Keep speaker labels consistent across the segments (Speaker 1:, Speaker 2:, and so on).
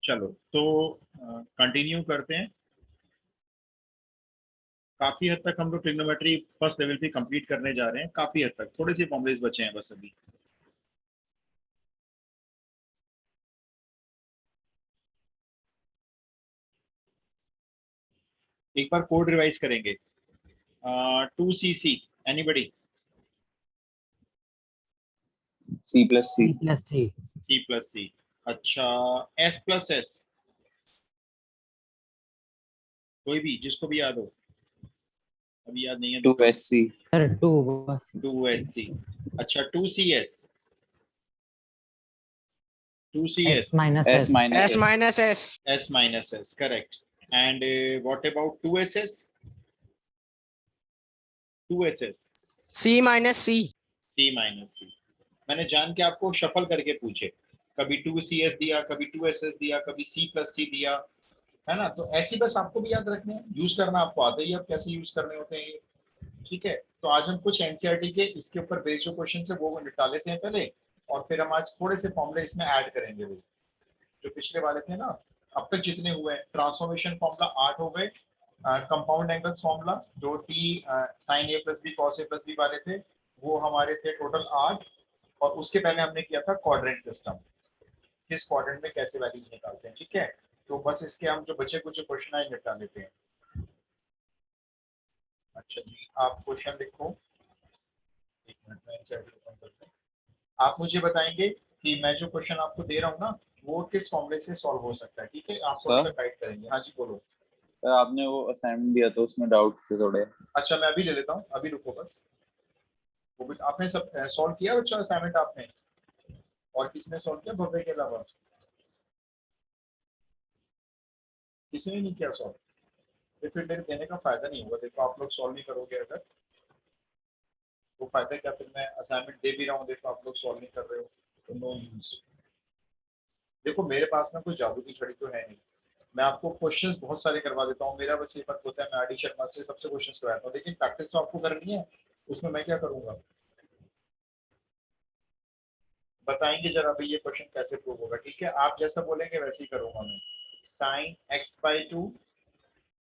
Speaker 1: चलो तो कंटिन्यू करते हैं। काफी हद तक हम लोग ट्रिग्नोमेट्री फर्स्ट लेवल पे कंप्लीट करने जा रहे हैं। काफी हद तक थोड़े से फॉर्मुलेस बचे हैं बस अभी। एक बार कोड रिवाइज करेंगे। 2cc, anybody?
Speaker 2: C plus C.
Speaker 3: C plus C.
Speaker 1: C plus C. अच्छा, S प्लस एस? कोई भी जिसको भी याद हो। अभी याद नहीं है।
Speaker 2: 2SC.
Speaker 3: Sir, 2 बस.
Speaker 1: 2SC। अच्छा, 2CS? 2CS?
Speaker 3: S minus
Speaker 2: S
Speaker 3: S.
Speaker 2: minus
Speaker 4: S
Speaker 2: S.
Speaker 4: minus S.
Speaker 1: S minus S, correct. And what about 2SS? 2SS?
Speaker 4: C minus C.
Speaker 1: C minus C। मैंने जान के आपको शफल करके पूछे, कभी 2CS दिया, कभी 2SS दिया, कभी C प्लस सी दिया, है ना? तो ऐसी बस आपको भी याद रखने हैं, यूज करना आपको आता ही है, अब कैसे यूज करने होते हैं ये। ठीक है, तो आज हम कुछ एनसीईआरटी के इसके ऊपर बेस्ड जो क्वेश्चन है वो निपटा लेते हैं पहले, और फिर हम आज थोड़े से फॉर्मूले इसमें ऐड करेंगे। वो जो पिछले वाले थे ना, अब तक जितने हुए, ट्रांसफॉर्मेशन फॉर्मूला 8 हो गए, कंपाउंड एंगल्स फॉर्मूला जो T sign A plus B cos A plus B वाले थे वो हमारे थे टोटल 8। और उसके पहले हमने किया था क्वाड्रेंट सिस्टम, किस क्वाड्रेंट में कैसे वैल्यूज निकालते हैं। ठीक है, तो बस इसके हम जो बचे कुछ क्वेश्चन है निपटा लेते हैं। अच्छा जी, आप क्वेश्चन लिखो। एक मिनट में चैट ओपन करते हैं। आप मुझे बताएंगे कि मैं जो क्वेश्चन आपको दे रहा हूँ ना वो किस फॉर्मूले से सॉल्व हो सकता है। ठीक है, आप थोड़ा सा गाइड करेंगे। हाँ जी बोलो।
Speaker 2: सर आपने वो असाइनमेंट दिया था उसमें डाउट थे थोड़े।
Speaker 1: अच्छा, मैं अभी ले लेता हूँ, अभी रुको बस। वो भी आपने सब सॉल्व किया बच्चा असाइनमेंट आपने? और किसने सॉल्व किया भव्य के अलावा? किसी ने नहीं किया सॉल्व? तो फिर मेरे देने का फायदा नहीं होगा। देखो आप लोग सॉल्व नहीं करोगे अगर, तो फायदा क्या? फिर मैं असाइनमेंट दे भी रहा हूँ, देखो आप लोग सॉल्व नहीं कर रहे हो, तो नो यूज। देखो मेरे पास ना कोई जादू की छड़ी तो है नहीं, मैं आपको क्वेश्चंस बहुत सारे करवा देता हूँ। मेरा बस ये फर्क होता है, मैं आर डी शर्मा से सबसे क्वेश्चंस करवाता हूँ, लेकिन प्रैक्टिस तो आपको करनी है। उसमें मैं क्या करूंगा बताएंगे जरा भाई, ये क्वेश्चन कैसे प्रूव होगा। ठीक है, आप जैसा बोलेंगे वैसे ही करूंगा मैं। Sine x by two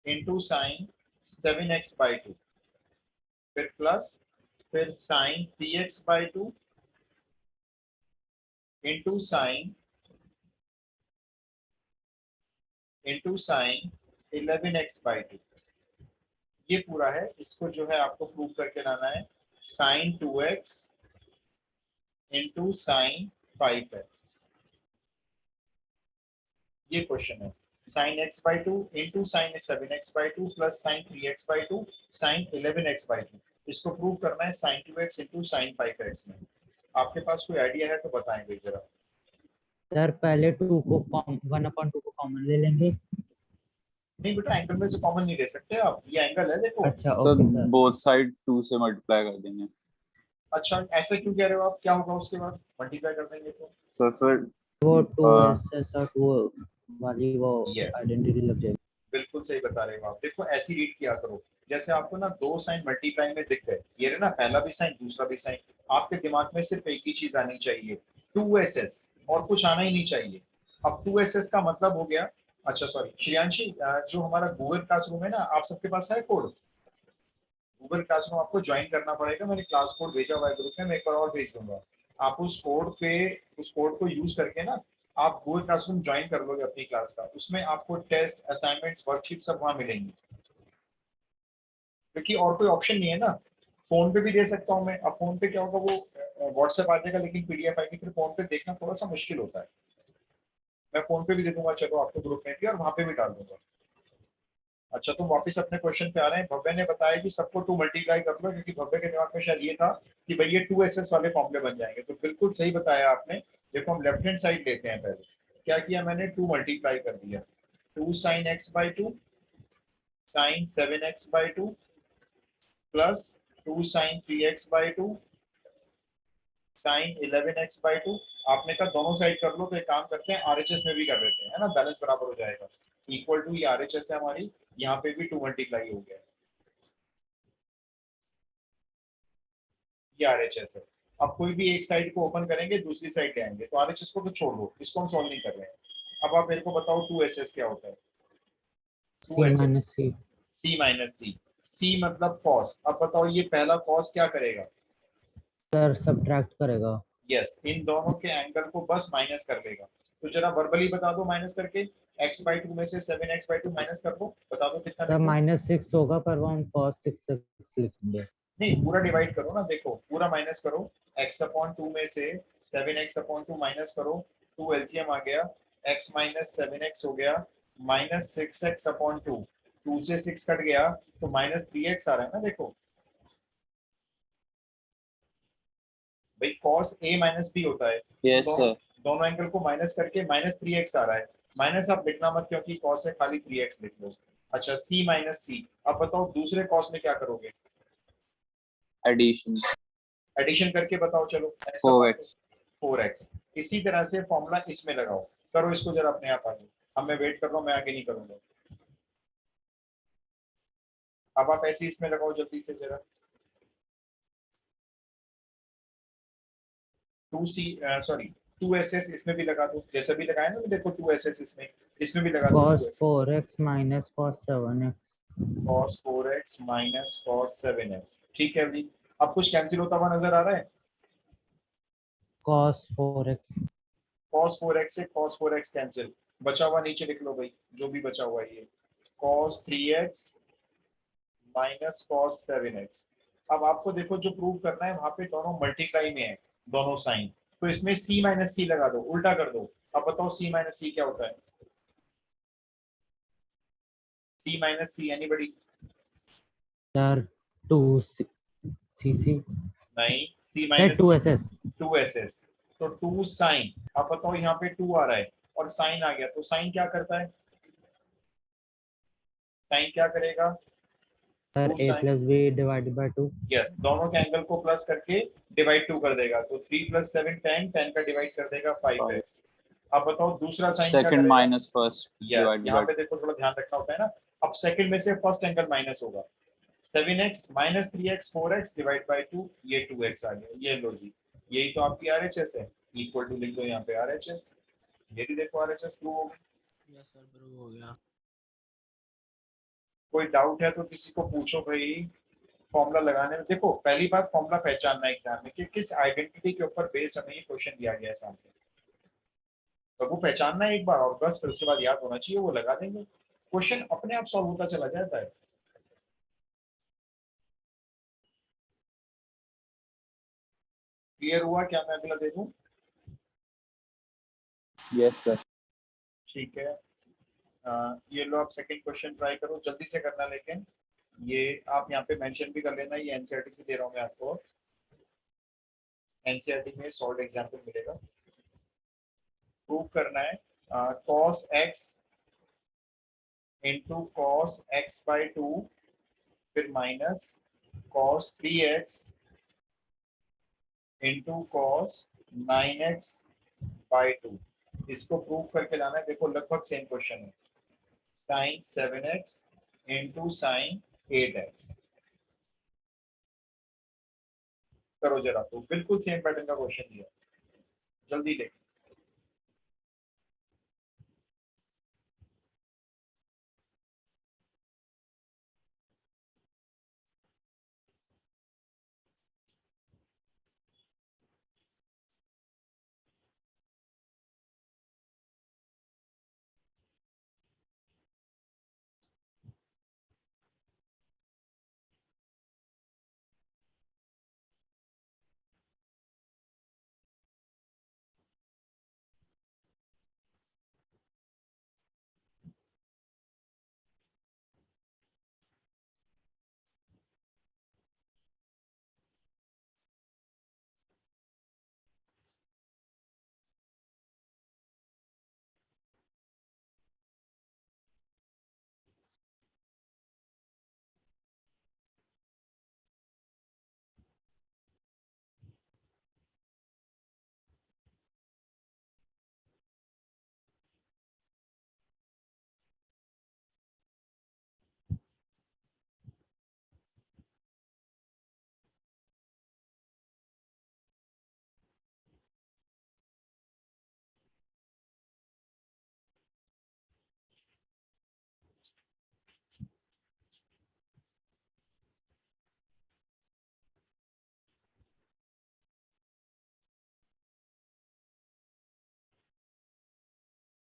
Speaker 1: into sine 7x/2, फिर प्लस, फिर sign 3x/2 into sine 11x/2। ये पूरा है, इसको जो है आपको प्रूव करके लाना है। Sign 2x into sine 5x, ये क्वेश्चन है। Sine x/2 into sine 7x/2 plus sine 3x/2 sine 11x/2, इसको प्रूव करना है sign 2x into sine 5x में। आपके पास कोई आइडिया है तो बताएंगे जरा।
Speaker 3: सर पहले 2 को 1/2 को कॉमन ले लेंगे।
Speaker 1: नहीं बेटा, एंगल में से कॉमन नहीं ले सकते आप, ये एंगल है देखो।
Speaker 3: अच्छा
Speaker 2: sir
Speaker 3: okay sir.
Speaker 2: Both side 2 से मल्टीप्लाई कर देंगे।
Speaker 1: अच्छा, ऐसे क्यों कह रहे हो आप? क्या होगा उसके बाद मल्टीप्लाई कर देंगे तो?
Speaker 2: सर फिर
Speaker 3: वो 2s और 2 वाली वो
Speaker 1: Yes.
Speaker 3: आइडेंटिटी लग जाएगी।
Speaker 1: बिल्कुल सही बता रहे हो आप। देखो ऐसी रीड किया करो, जैसे आपको ना दो साइन मल्टीप्लाई में दिख गए, ये रहा ना पहला भी साइन दूसरा भी साइन, आपके दिमाग में सिर्फ एक ही चीज आनी चाहिए, 2ss, और कुछ आना ही नहीं चाहिए। अब 2ss का मतलब हो गया। अच्छा सॉरी श्रेयांशी, जो हमारा गूगल क्लासरूम है ना, आप सबके पास है कोड? गूगल क्लासरूम आपको ज्वाइन करना पड़ेगा, मैंने क्लास कोड भेजा हुआ है ग्रुप में, मैं एक बार और भेज दूंगा। आप उस कोड को यूज करके ना आप गूगल क्लासरूम ज्वाइन कर लोगे अपनी क्लास का। उसमें आपको टेस्ट असाइनमेंट्स वर्कशीट सब वहां मिलेंगी, क्योंकि और कोई ऑप्शन नहीं है ना। फोन पे भी दे सकता हूँ मैं, अब फोन पे क्या होगा, वो व्हाट्सएप आ जाएगा लेकिन पीडीएफ आएगी, फिर फोन पे देखना थोड़ा सा मुश्किल होता है। मैं फोन पे भी दे दूंगा, चलो आपको ग्रुप में भी, और वहां पे भी डाल दूंगा। अच्छा, तुम वापस अपने क्वेश्चन पे आ रहे हैं। भव्य ने बताया कि सबको 2 मल्टीप्लाई कर लो, क्योंकि भव्य के दिमाग में शायद ये था कि भाई ये 2ss वाले फॉर्मूले बन जाएंगे। तो बिल्कुल सही बताया आपने। देखो हम लेफ्ट हैंड साइड लेते हैं पहले। क्या किया मैंने? 2 मल्टीप्लाई कर दिया, 2 sine x/2 sine 7x/2 plus 2 sine 3x/2 sine 11x/2। आपने कहा दोनों साइड कर लो, तो एक काम करते हैं आरएचएस में भी कर लेते हैं, है ना, बैलेंस बराबर हो जाएगा। इक्वल टू ये आरएचएस है हमारी, यहाँ पे भी 2 मल्टीप्लाई हो गया, ये आरएचएस है। अब कोई भी एक साइड को ओपन करेंगे दूसरी साइड ले आएंगे, तो आरएचएस को तो छोड़ दो, इसको हम सॉल्व नहीं कर रहे हैं। अब आप मेरे को बताओ 2ss क्या होता है?
Speaker 3: सी
Speaker 1: 2ss
Speaker 3: माइनस सी।
Speaker 1: c माइनस सी। c मतलब cos। अब बताओ ये पहला cos क्या करेगा?
Speaker 3: सर सब्ट्रैक्ट करेगा।
Speaker 1: यस, इन दोनों के एंगल को बस माइनस कर देगा। तो जरा वर्बली बता दो माइनस करके, x/2 में से 7x/2 माइनस कर दो, बता दो कितना
Speaker 3: सर
Speaker 1: निकले।
Speaker 3: -6 होगा पर वो हम cos 6 लिखेंगे।
Speaker 1: नहीं, पूरा डिवाइड करो ना, देखो पूरा माइनस करो। x/2 में से 7x/2 माइनस करो, 2 एलसीएम आ गया, x माइनस 7x हो गया, माइनस 6x/2, 2 से 6 कट गया तो -3x आ रहा है ना, देखो भाई cos a माइनस b होता है, तो
Speaker 2: यस
Speaker 1: दोनों
Speaker 2: सर।
Speaker 1: दोनों एंगल को माइनस करके -3x आ रहा है। माइनस आप लिखना मत क्योंकि cos है, खाली 3x लिख लो। अच्छा, c माइनस सी। अब बताओ दूसरे cos में क्या करोगे?
Speaker 2: एडिशन।
Speaker 1: एडिशन करके बताओ, चलो ऐसा बात है।
Speaker 2: 4x।
Speaker 1: 4x। इसी तरह से फॉर्मूला इसमें लगाओ, करो इसको जरा अपने आप आगे। अब मैं वेट कर रहा हूँ, मैं आगे नहीं करूंगा। अब आप ऐसे इसमें लगाओ जल्दी से जरा। 2c, सॉरी 2ss इसमें भी लगा दो, जैसे भी लगाया ना, तो देखो 2ss इसमें इसमें भी लगा दो
Speaker 3: cos
Speaker 1: 2s।
Speaker 3: 4x minus cos 7x।
Speaker 1: cos 4x minus cos 7x, ठीक है अभी। अब कुछ कैंसिल होता हुआ नजर आ रहा है?
Speaker 3: cos 4x।
Speaker 1: cos 4x से cos 4x कैंसिल, बचा हुआ नीचे लिख लो भाई, जो भी बचा हुआ है ये cos 3x minus cos 7x। अब आपको देखो जो प्रूव करना है वहां पे दोनों मल्टीप्लाई में है, दोनों साइन, तो इसमें c माइनस सी लगा दो, उल्टा कर दो। अब बताओ c माइनस सी क्या होता है? c माइनस सी एनीबडी?
Speaker 3: सर 2 सी सी।
Speaker 1: नहीं, c
Speaker 3: सर
Speaker 1: माइनस सी
Speaker 3: 2ss।
Speaker 1: 2ss। तो 2 साइन, अब बताओ यहाँ पे 2 आ रहा है और साइन आ गया, तो साइन क्या करता है? साइन क्या करेगा?
Speaker 3: Sir
Speaker 1: 2
Speaker 3: a
Speaker 1: sine,
Speaker 3: plus b divided by 2।
Speaker 1: Yes, दोनों के एंगल को प्लस करके डिवाइड 2 कर देगा, तो 3 + 7 10, 10 का डिवाइड कर देगा 5x। अब बताओ दूसरा साइन क्या
Speaker 2: सेकंड
Speaker 1: करेगा?
Speaker 2: माइनस फर्स्ट
Speaker 1: यस,
Speaker 2: डिवाइडेड
Speaker 1: यहाँ
Speaker 2: बाय।
Speaker 1: पे देखो थोड़ा ध्यान रखना होता है ना। अब सेकंड में से फर्स्ट एंगल माइनस होगा, 7x minus 3x 4x divide by 2, ये 2x आ गया, ये लो जी। यही तो आपकी आरएचएस है, इक्वल टू लिख दो यहाँ पे आरएचएस। ये भी देखो आरएचएस प्रूव हो गई।
Speaker 3: यस सर प्रूव हो गया।
Speaker 1: कोई डाउट है तो किसी को पूछो भाई। फॉर्मूला लगाने में देखो, पहली बात फॉर्मूला पहचानना एग्जाम में कि किस आइडेंटिटी के ऊपर बेस्ड हमें ये क्वेश्चन दिया गया है सामने, तो वो पहचानना है एक बार, और बस फिर उसके बाद याद होना चाहिए, वो लगा देंगे, क्वेश्चन अपने आप सॉल्व होता चला जाता है। क्लियर हुआ क्या? मैं अगला दे दूं?
Speaker 2: Yes sir.
Speaker 1: ठीक है। ये लो, आप सेकंड क्वेश्चन ट्राई करो, जल्दी से करना, लेकिन ये आप यहाँ पे मेंशन भी कर लेना, ये एनसीईआरटी से दे रहा हूँ मैं आपको, एनसीईआरटी में सॉल्व एग्जाम्पल मिलेगा। प्रूव करना है cos x into cos x/2, फिर minus cos 3x into cos 9x/2। इसको प्रूव करके लाना है, देखो लगभग सेम क्वेश्चन है, sin 7x into sin 8x। करो जरा, तो बिल्कुल सेम पैटर्न का क्वेश्चन दिया, जल्दी देखो।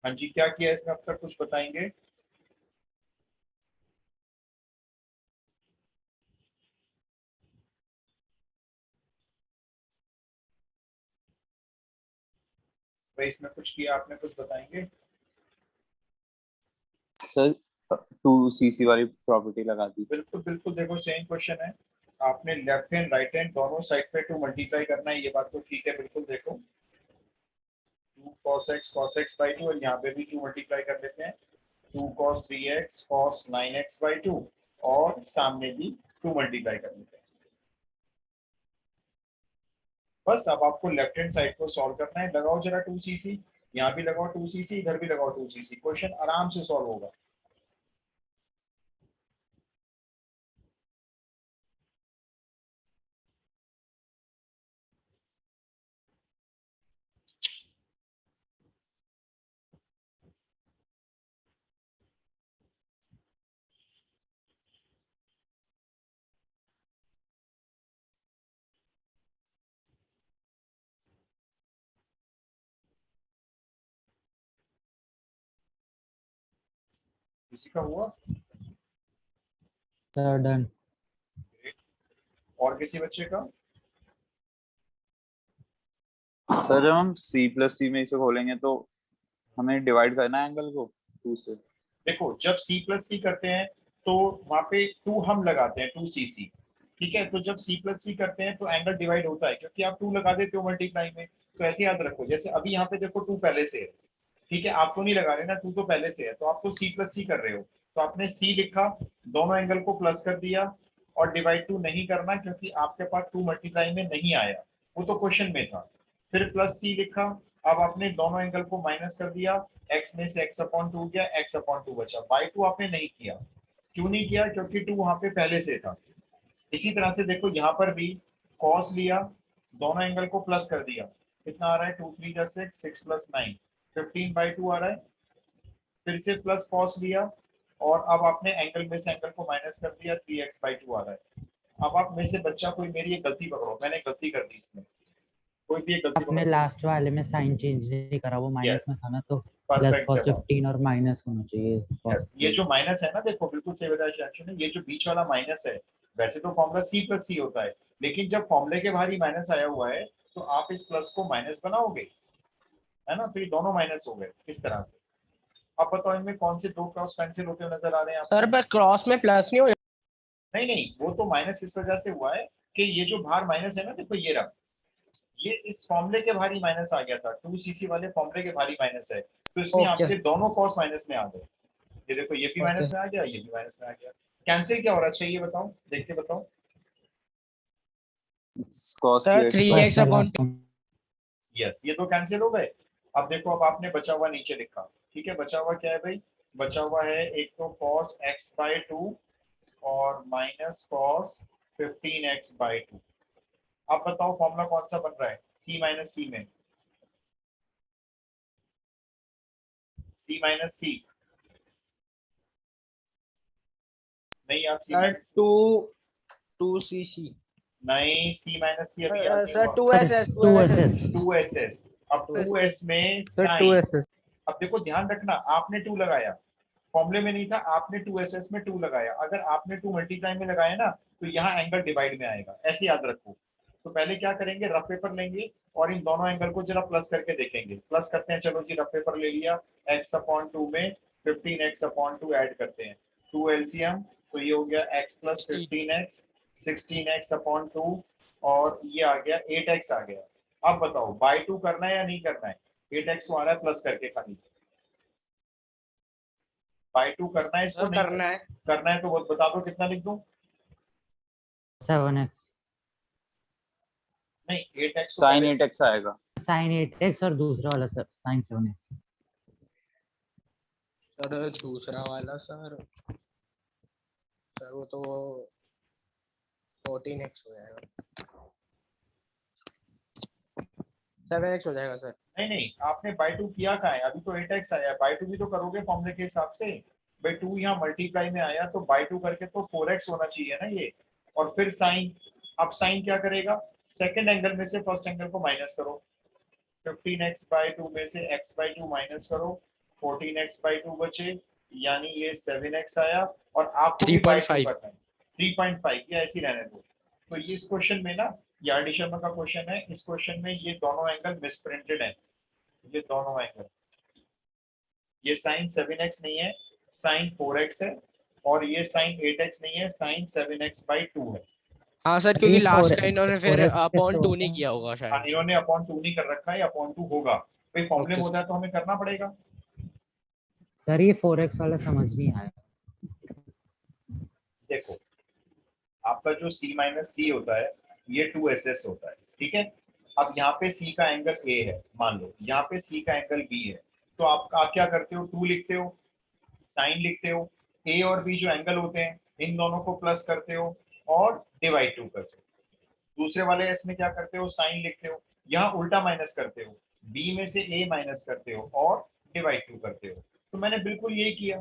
Speaker 1: हाँ जी, क्या किया इसमें अब तक, कुछ बताएंगे? भाई इसमें कुछ किया आपने, कुछ बताएंगे?
Speaker 2: सर 2cc वाली प्रॉपर्टी लगा दी।
Speaker 1: बिल्कुल बिल्कुल, देखो सेम क्वेश्चन है, आपने लेफ्ट हैंड राइट हैंड दोनों साइड पे 2 मल्टीप्लाई करना है, ये बात तो ठीक है। बिल्कुल देखो 2 cos x बाई 2, और यहाँ पे भी 2 मल्टीप्लाई कर देते हैं, 2 cos 3x cos 9x by 2, और सामने भी 2 मल्टीप्लाई कर देते हैं। बस अब आपको लेफ्ट हैंड साइड को सॉल्व करना है, लगाओ जरा 2cc, यहाँ भी लगाओ 2cc, इधर भी लगाओ 2cc, क्वेश्चन आराम से सॉल्व होगा। किसी का हुआ?
Speaker 3: Sir done.
Speaker 1: और किसी बच्चे का?
Speaker 2: सर जब हम C+C में इसे खोलेंगे तो हमें डिवाइड करना है एंगल को 2 से।
Speaker 1: देखो जब C प्लस सी करते हैं तो वहां पे 2 हम लगाते हैं, 2cc, ठीक है। तो जब C प्लस सी करते हैं तो एंगल डिवाइड होता है, क्योंकि आप 2 लगा देते हो मल्टीप्लाई में। तो ऐसे याद रखो, जैसे अभी यहाँ पे देखो 2 पहले से है, ठीक है, आप तो नहीं लगा रहे ना, 2 तो पहले से है, तो आप तो C प्लस सी कर रहे हो, तो आपने C लिखा, दोनों एंगल को प्लस कर दिया, और डिवाइड 2 नहीं करना, क्योंकि आपके पास 2 मल्टीप्लाई में नहीं आया, वो तो क्वेश्चन में था। फिर प्लस C लिखा, अब आपने दोनों एंगल को माइनस कर दिया, x में से x अपॉन 2 गया, x अपॉन 2 बचा, बाई 2 आपने नहीं किया। क्यों नहीं किया? क्योंकि 2 वहां पे पहले से था। इसी तरह से देखो यहाँ पर भी cos लिया, दोनों एंगल को प्लस कर दिया, कितना आ रहा है, 2 3 जा 6, 6 प्लस 9, 15 बाई 2 आ रहा है। फिर से प्लस cos लिया, और अब आपने एंगल में से एंगल को माइनस कर दिया, 3x बाई 2 आ रहा है। अब आप में से बच्चा कोई मेरी एक गलती पकड़ो, मैंने गलती कर दी इसमें, कोई भी एक गलती
Speaker 3: आपने
Speaker 1: पकड़ो।
Speaker 3: लास्ट वाले में साइन चेंज नहीं करा, वो माइनस में
Speaker 1: यस,
Speaker 3: था ना, तो प्लस
Speaker 1: परफेक्ट
Speaker 3: कॉस
Speaker 1: जवाब।
Speaker 3: 15 और माइनस होना चाहिए
Speaker 1: यस,
Speaker 3: cos
Speaker 1: ये
Speaker 3: 3।
Speaker 1: जो माइनस है ना, देखो बिल्कुल सही बताया शांशु ने, ये जो बीच वाला माइनस है, वैसे तो फॉर्मूला C प्लस सी होता है, लेकिन जब फॉर्मूले के बाहर ही माइनस आया हुआ है, तो आप इस प्लस को माइनस बनाओगे, है ना, तो ये दोनों माइनस हो गए इस तरह से। अब बताओ इनमें कौन से दो क्रॉस कैंसिल होते हुए नजर आ रहे हैं
Speaker 4: सर
Speaker 1: आपको?
Speaker 4: पर क्रॉस में प्लस नहीं हो
Speaker 1: नहीं नहीं, वो तो माइनस इस वजह से हुआ है कि ये जो बाहर माइनस है ना, देखो ये रहा, ये इस फॉर्मूले के बाहर ही माइनस आ गया था, 2cc वाले फॉर्मूले के बाहर ही माइनस है, तो इसलिए
Speaker 4: ओके
Speaker 1: आपके दोनों कॉस माइनस में आ गए। ये देखो ये भी
Speaker 4: ओके
Speaker 1: माइनस में आ गया, ये भी माइनस में आ गया। कैंसिल क्या हो रहा है, चाहिए बताओ, देख के बताओ।
Speaker 2: cos
Speaker 4: sir
Speaker 2: 3x
Speaker 4: 3x upon
Speaker 1: yes, ये तो कैंसिल हो गए। अब देखो, अब आपने बचा हुआ नीचे लिखा, ठीक है, बचा हुआ क्या है भाई? बचा हुआ है एक तो cos x बाई 2, और माइनस cos 15x बाई 2। अब बताओ फॉर्मूला कौन सा बन रहा है C माइनस सी में? C माइनस सी, नहीं आप C
Speaker 4: सर
Speaker 1: माइनस,
Speaker 4: 2cc
Speaker 1: नहीं C माइनस सी अभी याद नहीं
Speaker 4: सर
Speaker 1: हुआ।
Speaker 4: 2ss
Speaker 3: 2ss
Speaker 4: 2ss
Speaker 1: 2ss, अब
Speaker 4: 2s
Speaker 1: 2s में
Speaker 3: सर
Speaker 1: साइन।
Speaker 3: 2ss।
Speaker 1: अब देखो ध्यान रखना, आपने 2 लगाया, फॉर्मूले में नहीं था, आपने 2ss में 2 लगाया, अगर आपने 2 मल्टीप्लाई में लगाया ना, तो यहाँ एंगल डिवाइड में आएगा, ऐसे याद रखो। तो पहले क्या करेंगे, रफ पेपर लेंगे, और इन दोनों एंगल को जरा प्लस करके देखेंगे। प्लस करते हैं, चलो जी, रफ पेपर ले लिया, x अपॉन 2 में 15x अपॉन 2 ऐड करते हैं, 2 एलसीएम, तो ये हो गया x plus 15x, 16x upon 2, और ये आ गया 8x आ गया। अब बताओ बाई 2 करना है या नहीं करना है? 8x को आ रहा है प्लस करके खाली, बाई 2 करना है इसको,
Speaker 4: सर
Speaker 1: नहीं
Speaker 4: करना है
Speaker 1: करना है तो वो बता दो, कितना लिख दूं?
Speaker 3: 7x
Speaker 1: नहीं, 8x तो
Speaker 2: sin
Speaker 1: पहले,
Speaker 2: 8x आएगा।
Speaker 3: साइन 8x और दूसरा वाला सब साइन 7x।
Speaker 4: सर दूसरा वाला सर वो तो 14x हो जाएगा, 7x हो जाएगा सर।
Speaker 1: नहीं नहीं, आपने बाई 2 किया कहाँ है? अभी तो 8x आया है, बाई 2 भी तो करोगे फॉर्मूले के हिसाब से। भाई 2 यहाँ मल्टीप्लाई में आया, तो बाई 2 करके तो 4x होना चाहिए ना ये, और फिर साइन। अब साइन क्या करेगा, सेकंड एंगल में से फर्स्ट एंगल को माइनस करो, 15x बाई 2 में से x बाई 2 माइनस करो, 14x/2 बचे, यानी ये 7x आया, और आपको भी
Speaker 4: 3.5
Speaker 1: by 2 करना है 3.5, ये ऐसे ही रहने दो। तो ये इस क्वेश्चन में ना, ये आर.डी. शर्मा का क्वेश्चन है, इस क्वेश्चन में ये दोनों एंगल मिसप्रिंटेड है, ये दोनों एंगल, ये साइन 7x नहीं है, साइन 4x है, और ये साइन 8x नहीं है, साइन 7x/2 है।
Speaker 4: हाँ सर,
Speaker 3: सर
Speaker 4: क्योंकि
Speaker 3: ये
Speaker 4: लास्ट का इन्होंने फिर
Speaker 3: 4x कैसे
Speaker 4: अपॉन 2
Speaker 3: होता
Speaker 4: नहीं
Speaker 3: है?
Speaker 4: किया होगा
Speaker 1: हाँ,
Speaker 4: शायद।
Speaker 1: इन्होंने अपॉन 2 नहीं कर रखा है, अपॉन 2 होगा, कोई फॉर्मूले में
Speaker 4: ओके
Speaker 1: होता है तो हमें करना पड़ेगा।
Speaker 3: सर ये 4x वाला समझ नहीं आया।
Speaker 1: देखो, आपका जो C-C होता है, ये 2SS होता है, ठीक है। अब यहाँ पे C का एंगल A है, मान लो यहाँ पे C का एंगल B है, तो आप क्या करते हो, 2 लिखते हो, साइन लिखते हो, A और B जो एंगल होते हैं इन दोनों को प्लस करते हो और डिवाइड 2 करते हो। दूसरे वाले एस में क्या करते हो, साइन लिखते हो, यहाँ उल्टा माइनस करते हो, B में से A माइनस करते हो और डिवाइड 2 करते हो। तो मैंने बिल्कुल यही किया,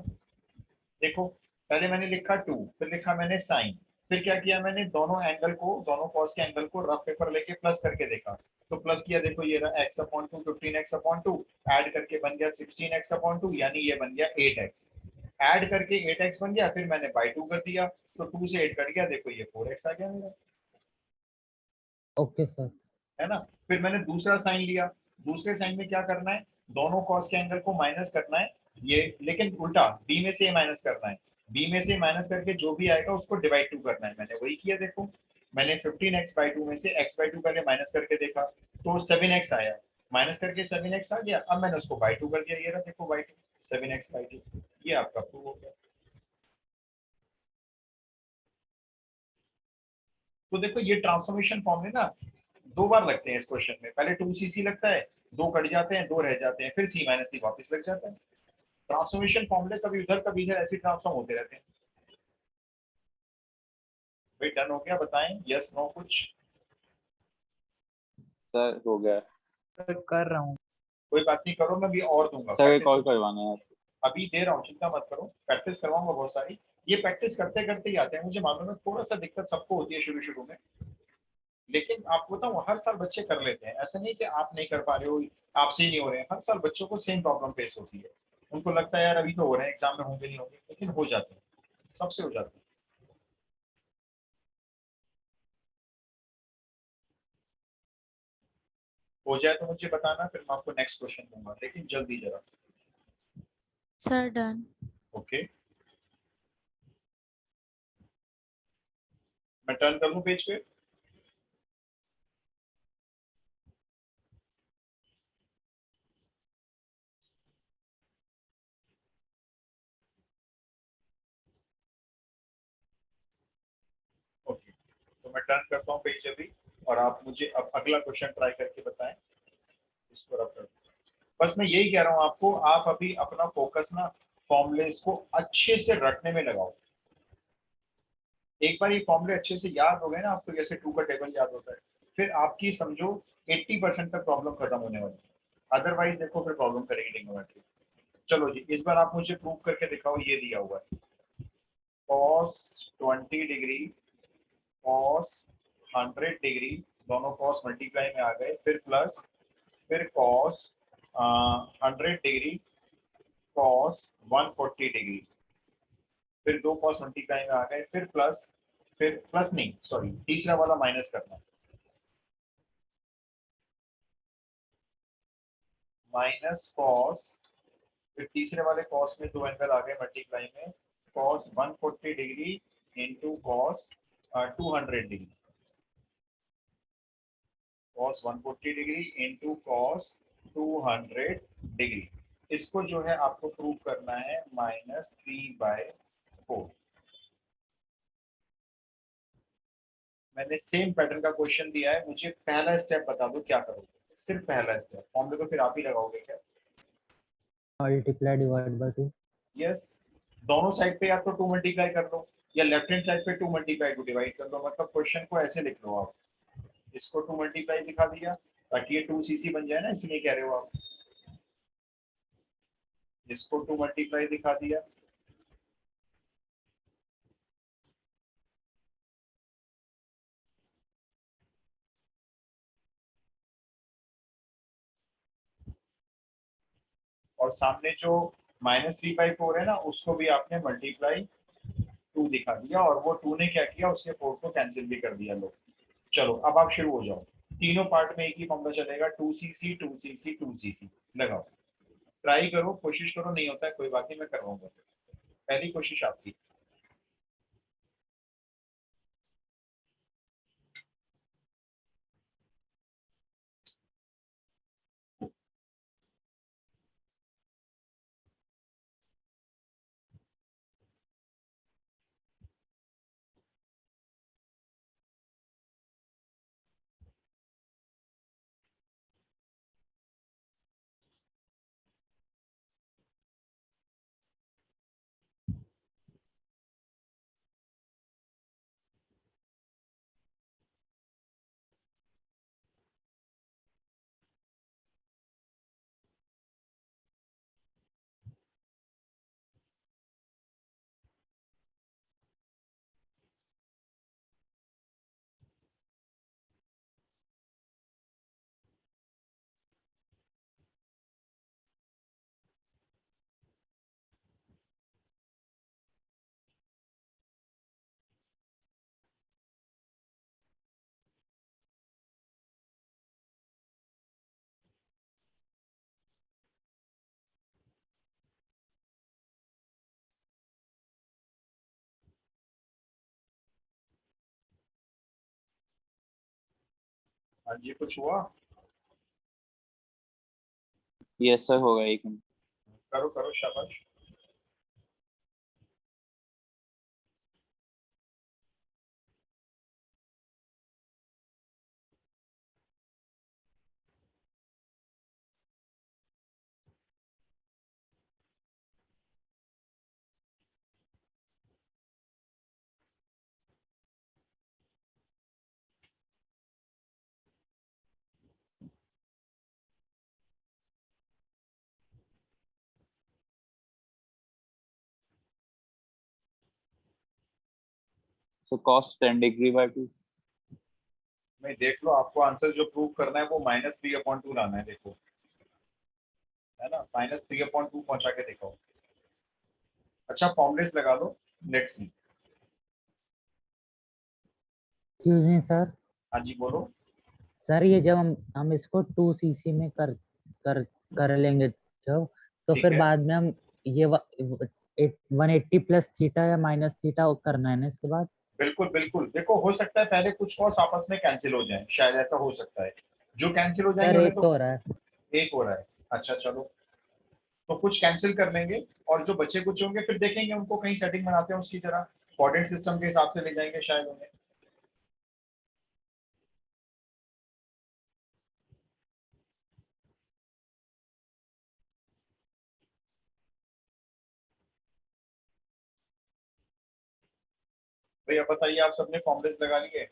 Speaker 1: देखो, पहले मैंने लिखा 2, फिर लिखा मैंने साइन, फिर क्या किया मैंने, दोनों एंगल को, दोनों कॉस के एंगल को रफ पेपर लेके प्लस करके देखा, तो प्लस किया, देखो ये रहा x/2 15x/2, ऐड करके बन गया 16x/2, यानी ये बन गया 8x, ऐड करके 8x बन गया, फिर मैंने बाई 2 कर दिया, तो 2 से 8 कट गया, देखो ये 4x आ गया मेरा,
Speaker 3: ओके सर।
Speaker 1: है ना। फिर मैंने दूसरा साइन लिया, दूसरे साइन में क्या करना है, दोनों कॉस के एंगल को माइनस करना है, ये लेकिन उल्टा, बी में से ए माइनस करना है, बी में से माइनस करके जो भी आएगा उसको डिवाइड 2 करना है, मैंने वही किया। देखो, मैंने 15x/2 में से x/2 पहले माइनस करके देखा, तो 7x आया, माइनस करके 7x आ गया, अब मैंने उसको बाई 2 कर दिया, ये रहा देखो बाई 2, 7x/2, ये आपका प्रूव हो गया। तो देखो, ये ट्रांसफॉर्मेशन फॉर्मूले ना 2 बार लगते हैं इस क्वेश्चन में, पहले 2cc लगता है, 2 कट जाते हैं, 2 रह जाते हैं, फिर C-C वापस लग जाता है। ट्रांसफॉर्मेशन फॉर्मूले कभी उधर कभी इधर ऐसे ट्रांसफॉर्म होते रहते हैं। भाई डन हो गया, बताएं यस नो कुछ।
Speaker 2: सर हो गया।
Speaker 3: सर कर रहा हूँ।
Speaker 1: कोई बात नहीं, करो, मैं भी और दूंगा
Speaker 2: सर
Speaker 1: प्रैक्टिस,
Speaker 2: कॉल करवाना है।
Speaker 1: अभी दे रहा हूँ, चिंता मत करो, प्रैक्टिस करवाऊंगा बहुत सारी। ये प्रैक्टिस करते करते ही आते हैं, मुझे मालूम है थोड़ा सा दिक्कत सबको होती है शुरू शुरू में, लेकिन आपको बताऊं हर साल बच्चे कर लेते हैं, ऐसा नहीं कि आप नहीं कर पा रहे हो, आपसे ही नहीं हो रहे हैं, हर साल बच्चों को सेम प्रॉब्लम फेस होती है। उनको लगता है यार अभी तो हो रहे हैं, एग्जाम में होंगे नहीं होंगे, लेकिन हो जाते हैं, सबसे हो जाते हैं। हो जाए तो मुझे बताना, फिर मैं आपको नेक्स्ट क्वेश्चन दूंगा, लेकिन जल्दी जरा।
Speaker 5: Sir done.
Speaker 1: ओके, मैं टर्न कर लूं पेज पे। ओके, तो मैं टर्न करता हूँ पेज अभी, और आप मुझे अब अगला क्वेश्चन ट्राई करके बताएं, इसको रख कर। बस मैं यही कह रहा हूँ आपको, आप अभी अपना फोकस ना फॉर्मूलेस को अच्छे से रटने में लगाओ। एक बार ये फॉर्मूले अच्छे से याद हो गए ना आपको, जैसे 2 का टेबल याद होता है, फिर आपकी समझो 80% तक प्रॉब्लम खत्म होने वाली है, अदरवाइज देखो फिर प्रॉब्लम करेगी ट्रिग्नोमेट्री। चलो जी, इस बार आप मुझे प्रूव करके दिखाओ, ये दिया हुआ है cos 20 डिग्री, cos 100 डिग्री, दोनों cos मल्टीप्लाई में आ गए, फिर प्लस, फिर cos 100 डिग्री, cos 140 डिग्री, फिर 2 cos मल्टीप्लाई में आ गए, फिर प्लस, फिर प्लस नहीं सॉरी, तीसरा वाला माइनस करना, माइनस कॉस, फिर तीसरे वाले कॉस में 2 एंगल आ गए मल्टीप्लाई में, cos 140 degree into cos 200 degree, cos 140 degree into cos 200 degree. इसको जो है आपको प्रूव करना है -3/4। मैंने सेम पैटर्न का क्वेश्चन दिया है, मुझे पहला स्टेप बता दो क्या करोगे, सिर्फ पहला स्टेप, फॉर्मूले को फिर आप ही लगाओगे क्या?
Speaker 3: Multiply divide by 2।
Speaker 1: यस, दोनों साइड पे या तो 2 मल्टीप्लाई कर लो, या लेफ्ट हैंड साइड पे 2 मल्टीप्लाई 2 डिवाइड कर लो, मतलब क्वेश्चन को ऐसे लिख लो आप, इसको 2 मल्टीप्लाई दिखा दिया ताकि ये 2cc बन जाए ना, इसलिए कह रहे हो आप, इसको 2 मल्टीप्लाई दिखा दिया, और सामने जो -3/4 है ना, उसको भी आपने मल्टीप्लाई 2 दिखा दिया, और वो 2 ने क्या किया, उसके 4 को कैंसिल भी कर दिया। लो चलो अब आप शुरू हो जाओ। तीनों पार्ट में एक ही फॉर्मूला चलेगा, 2cc 2cc 2cc। लगाओ, ट्राई करो, कोशिश करो, नहीं होता है कोई बात नहीं, मैं करवाऊंगा। पहली कोशिश आपकी। हाँ जी, कुछ हुआ?
Speaker 2: यस सर, होगा, एक मिनट।
Speaker 1: करो करो, शाबाश।
Speaker 2: सो cos 10 डिग्री/2।
Speaker 1: नहीं, देख लो, आपको आंसर जो प्रूव करना है वो -3/2 लाना है, देखो, है ना, -3/2 पहुंचा के देखो। अच्छा, फॉर्मुलेस लगा लो, let's see.
Speaker 3: Excuse me sir.
Speaker 1: हाँ जी, बोलो।
Speaker 3: सर ये जब हम इसको 2cc में कर कर लेंगे जब, तो
Speaker 1: ठीक
Speaker 3: फिर
Speaker 1: है,
Speaker 3: बाद में हम ये 180 प्लस थीटा या माइनस थीटा करना है ना इसके बाद।
Speaker 1: बिल्कुल बिल्कुल, देखो हो सकता है पहले कुछ कॉस आपस में कैंसिल हो जाए, शायद ऐसा हो सकता है। जो कैंसिल हो जाएंगे
Speaker 3: सर
Speaker 1: उन्हें
Speaker 3: एक
Speaker 1: तो
Speaker 3: तो हो रहा है।
Speaker 1: एक हो रहा है। अच्छा चलो, तो कुछ कैंसिल कर लेंगे, और जो बचे कुछ होंगे फिर देखेंगे उनको कहीं सेटिंग बनाते हैं उसकी तरह, कोऑर्डिनेट सिस्टम के हिसाब से ले जाएंगे शायद उन्हें। भैया बताइए, आप सबने फॉर्मुलेस लगा लिए?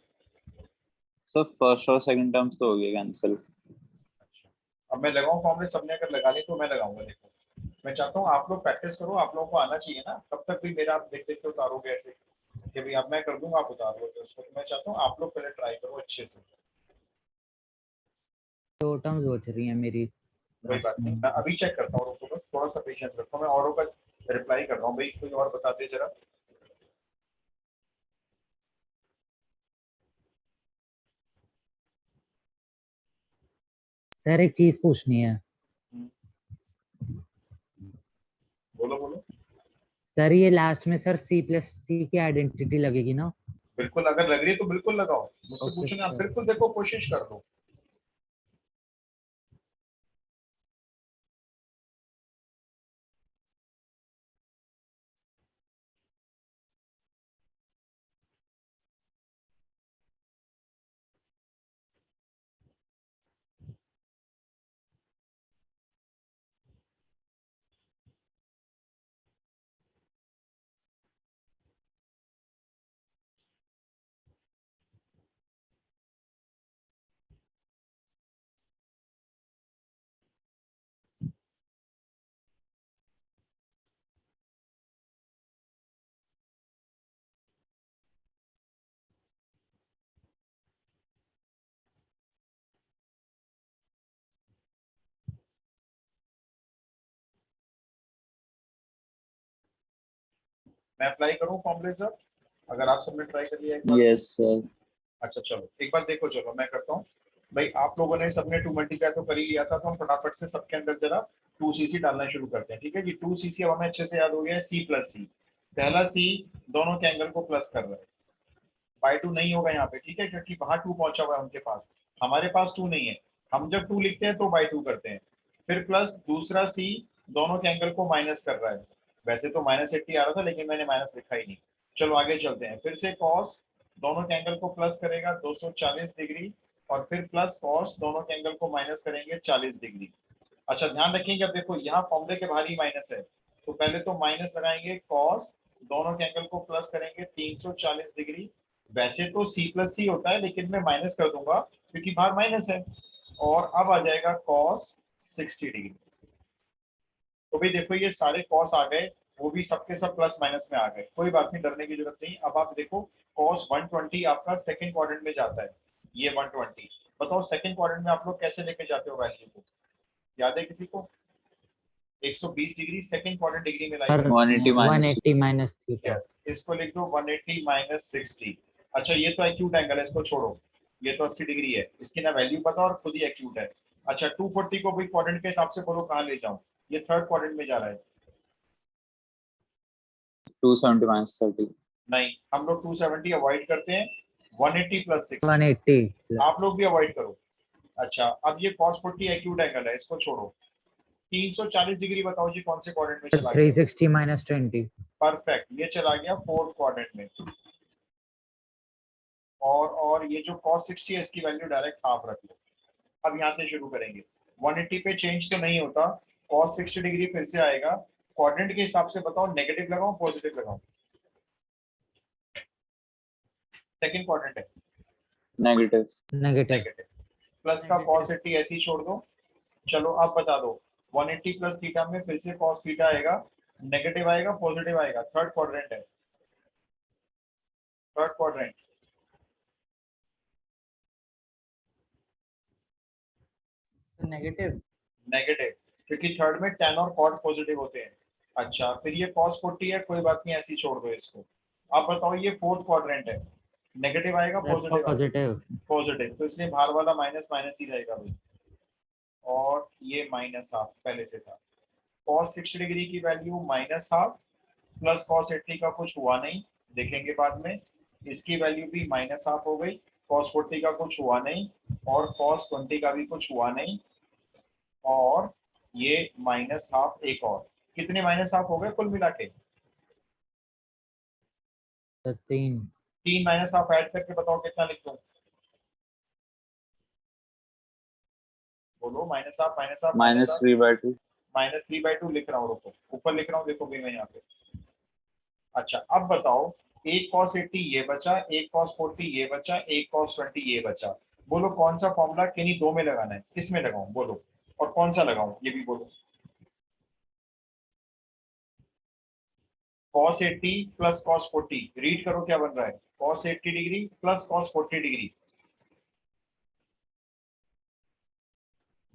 Speaker 2: सर फर्स्ट और सेकंड टर्म्स तो हो गए कैंसिल।
Speaker 1: अच्छा, अब मैं लगाऊं फॉर्मुले? सबने अगर लगा ली तो मैं लगाऊंगा। देखो, मैं चाहता हूँ आप लोग प्रैक्टिस करो, आप लोगों को आना चाहिए ना, तब तक भी मेरा आप देख देख के उतारोगे ऐसे कि भाई अब मैं कर दूंगा आप उतार लोगे उसको, तो मैं चाहता हूँ आप लोग पहले ट्राई करो अच्छे से।
Speaker 3: दो टर्म्स बच रही है मेरी
Speaker 1: कोई
Speaker 3: लास्ट
Speaker 1: बात नहीं,
Speaker 3: में।
Speaker 1: मैं अभी चेक करता हूँ, रुको बस थोड़ा सा पेशेंस रखो, मैं औरों का रिप्लाई कर रहा हूँ। भाई कोई और बताते जरा।
Speaker 3: सर एक चीज पूछनी है।
Speaker 1: हम्म, बोलो बोलो।
Speaker 3: सर ये लास्ट में सर C+C की आइडेंटिटी लगेगी ना?
Speaker 1: बिल्कुल, अगर लग रही है तो बिल्कुल लगाओ, मुझसे
Speaker 3: ओके
Speaker 1: पूछो ना, आप
Speaker 3: सर।
Speaker 1: बिल्कुल देखो, कोशिश कर लो। मैं अप्लाई करूँ फॉर्मूले सर, अगर आप सबने ट्राई कर लिया एक बार?
Speaker 2: Yes sir.
Speaker 1: अच्छा चलो एक बार देखो, चलो मैं करता हूँ। भाई आप लोगों ने सबने 2 मल्टीप्लाई तो कर ही लिया था, तो हम फटाफट से सबके अंदर जरा 2cc डालना शुरू करते हैं। ठीक है जी, 2cc अब हमें अच्छे से याद हो गया है, c प्लस सी। पहला c दोनों के एंगल को प्लस कर रहा है, बाई 2 नहीं होगा यहाँ पे, ठीक है, क्योंकि वहां 2 पहुंचा हुआ है उनके पास, हमारे पास 2 नहीं है। हम जब 2 लिखते हैं तो बाई 2 करते हैं। फिर प्लस दूसरा c दोनों के एंगल को माइनस कर रहा है। वैसे तो -80 आ रहा था, लेकिन मैंने माइनस लिखा ही नहीं। चलो आगे चलते हैं। फिर से cos दोनों के एंगल को प्लस करेगा 240 डिग्री, और फिर प्लस cos दोनों के एंगल को माइनस करेंगे 40 डिग्री। अच्छा ध्यान रखेंगे, अब देखो यहाँ फॉर्मूले के बाहर ही माइनस है, तो पहले तो माइनस लगाएंगे, cos दोनों के एंगल को प्लस करेंगे 340 डिग्री। वैसे तो c प्लस सी होता है, लेकिन मैं माइनस कर दूंगा क्योंकि बाहर माइनस है। और अब आ जाएगा cos 60 डिग्री। तो भाई देखो ये सारे cos आ गए, वो भी सबके सब प्लस माइनस में आ गए, कोई बात नहीं, डरने की जरूरत नहीं। अब आप देखो cos 120 आपका सेकंड क्वाड्रेंट में जाता है, ये 120। बताओ सेकंड क्वाड्रेंट में आप लोग कैसे लेके जाते हो वैल्यू को, याद है किसी को? 120 डिग्री सेकंड क्वाड्रेंट डिग्री में
Speaker 3: सर
Speaker 1: लाइए।
Speaker 2: 180 माइनस
Speaker 3: 180 माइनस थीटा।
Speaker 1: यस, इसको लिख दो 180 माइनस 60। अच्छा ये तो एक्यूट एंगल है, इसको छोड़ो, ये तो 80 डिग्री है, इसकी ना वैल्यू पता और खुद ही एक्यूट है। अच्छा 240 को भी क्वाड्रेंट के हिसाब से बोलो कहाँ ले जाऊं, ये थर्ड क्वाड्रेंट में जा रहा है।
Speaker 2: 270 माइनस 30।
Speaker 1: नहीं, हम लोग 270 अवॉइड करते हैं, 180 प्लस 60
Speaker 3: 180
Speaker 1: आप लोग भी अवॉइड करो। अच्छा अब ये cos 40 एक्यूट एंगल है, इसको छोड़ो। 340 डिग्री बताओ जी कौन से क्वाड्रेंट में चला गया?
Speaker 3: 360 माइनस 20।
Speaker 1: परफेक्ट, ये चला गया फोर्थ क्वाड्रेंट में। और ये जो cos 60 है इसकी वैल्यू डायरेक्ट हाफ रख लो। अब यहाँ से शुरू करेंगे, 180 पे चेंज तो नहीं होता, cos 60 डिग्री फिर से आएगा। क्वाड्रेंट के हिसाब से बताओ नेगेटिव लगाऊं पॉजिटिव लगाऊं? सेकंड क्वाड्रेंट है,
Speaker 2: नेगेटिव।
Speaker 3: नेगेटिव।
Speaker 1: नेगेटिव। प्लस का cos 80 ऐसे ही छोड़ दो। चलो अब बता दो, 180 प्लस थीटा में फिर से cos थीटा आएगा, नेगेटिव आएगा पॉजिटिव आएगा? थर्ड क्वाड्रेंट है, थर्ड क्वाड्रेंट।
Speaker 3: नेगेटिव।
Speaker 1: नेगेटिव, क्योंकि थर्ड में tan और cot पॉजिटिव होते हैं। अच्छा फिर ये cos 40 है, कोई बात नहीं ऐसे ही छोड़ दो इसको। अब बताओ ये फोर्थ क्वाड्रेंट है, नेगेटिव आएगा पॉजिटिव आएगा?
Speaker 3: पॉजिटिव।
Speaker 1: पॉजिटिव, तो इसलिए बाहर वाला माइनस माइनस ही रहेगा भाई, और ये माइनस हाफ पहले से था। cos 60 डिग्री की value minus half, plus cos 80 का कुछ हुआ नहीं, देखेंगे बाद में, इसकी वैल्यू भी माइनस हाफ हो गई, cos 40 का कुछ हुआ नहीं, और cos 20 का भी कुछ हुआ नहीं, और ये माइनस हाफ एक और। कितने माइनस हाफ हो गए कुल मिला के?
Speaker 3: तो 3।
Speaker 1: 3 माइनस हाफ ऐड करके बताओ कितना लिख दूं? बोलो, माइनस हाफ माइनस हाफ
Speaker 2: -3/2।
Speaker 1: -3/2 लिख रहा हूँ, रुको ऊपर लिख रहा हूँ, देखो भी मैं यहाँ पे। अच्छा अब बताओ, एक cos 80 ये बचा, एक cos 40 ये बचा, एक cos 20 ये बचा। बोलो कौन सा फॉर्मूला किन्हीं दो में लगाना है, किस में लगाऊं बोलो, और कौन सा लगाऊं ये भी बोलो। cos 80 प्लस cos 40, रीड करो क्या बन रहा है, cos 80 degree plus cos 40 degree.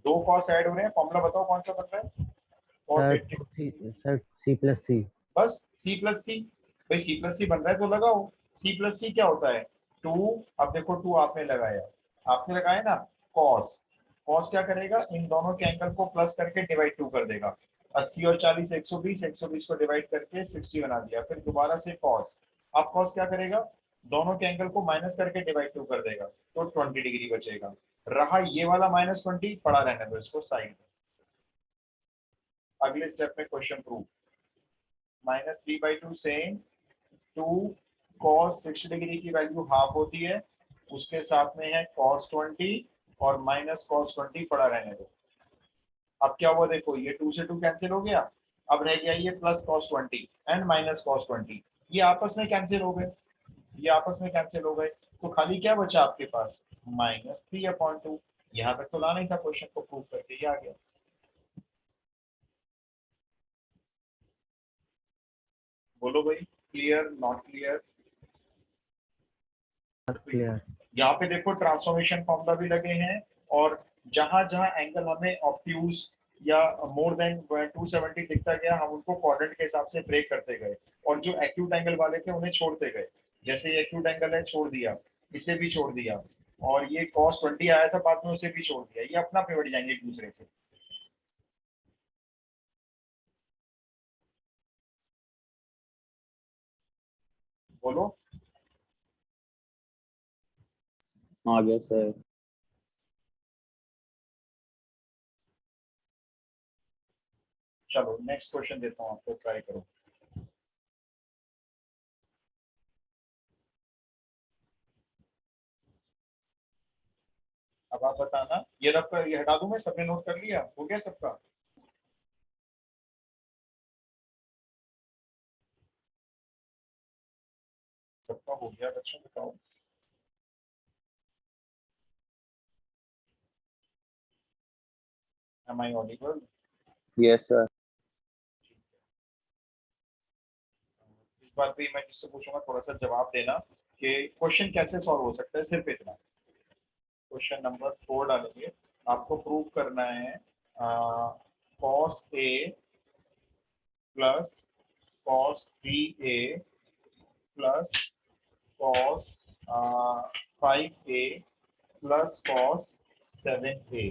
Speaker 1: दो cos ऐड हो रहे हैं, फॉर्मूला बताओ कौन सा बन रहा है? cos 80
Speaker 3: सर C प्लस सी।
Speaker 1: बस c प्लस सी। भाई c प्लस सी बन रहा है तो लगाओ। c प्लस सी क्या होता है? 2। अब देखो 2 आपने लगाया, आपने लगाया ना, cos cos क्या करेगा, इन दोनों के एंगल को प्लस करके डिवाइड 2 कर देगा। 80 और 40 120, 120 को डिवाइड करके 60 बना दिया। फिर दोबारा से cos, अब cos क्या करेगा, दोनों के एंगल को माइनस करके डिवाइड 2 कर देगा, तो 20 डिग्री बचेगा। रहा ये वाला -20, पड़ा रहने दो इसको साइड में। अगले स्टेप में क्वेश्चन प्रूव। -3/2 से 2 cos 60 डिग्री की वैल्यू हाफ होती है, उसके साथ में है cos 20 और माइनस cos 20 पड़ा रहने दो। अब क्या हुआ देखो, ये 2 से 2 कैंसिल हो गया, अब रह गया ये plus cos 20 and minus cos 20, ये आपस में कैंसिल हो गए, ये आपस में कैंसिल हो गए, तो खाली क्या बचा आपके पास, -3/2। यहाँ तक तो लाना ही था क्वेश्चन को प्रूव करके, ये आ गया। बोलो भाई, क्लियर नॉट क्लियर?
Speaker 3: क्लियर।
Speaker 1: यहाँ पे देखो ट्रांसफॉर्मेशन फॉर्मूला भी लगे हैं, और जहां जहां एंगल हमें ऑब्ट्यूज या मोर देन 270 दिखता गया, हम उनको क्वाड्रेंट के हिसाब से ब्रेक करते गए, और जो एक्यूट एंगल वाले थे उन्हें छोड़ते गए। जैसे ये एक्यूट एंगल है, छोड़ दिया, इसे भी छोड़ दिया, और ये cos 20 आया था बाद में, उसे भी छोड़ दिया। ये अपना पे बढ़ जाएंगे एक दूसरे से। बोलो।
Speaker 2: आ गया सर।
Speaker 1: चलो नेक्स्ट क्वेश्चन देता हूँ आपको, ट्राई करो। अब आप बताना, ये रफ कर, ये हटा दूं मैं, सबने नोट कर लिया, हो गया सबका? सबका हो गया बच्चों, बताओ। Am I audible?
Speaker 2: Yes sir.
Speaker 1: इस बार भी मैं जिससे पूछूंगा थोड़ा सा जवाब देना कि क्वेश्चन कैसे सॉल्व हो सकता है, सिर्फ इतना। क्वेश्चन नंबर 4 डालेंगे, आपको प्रूव करना है cos A plus cos 3A plus cos 5A plus cos 7A,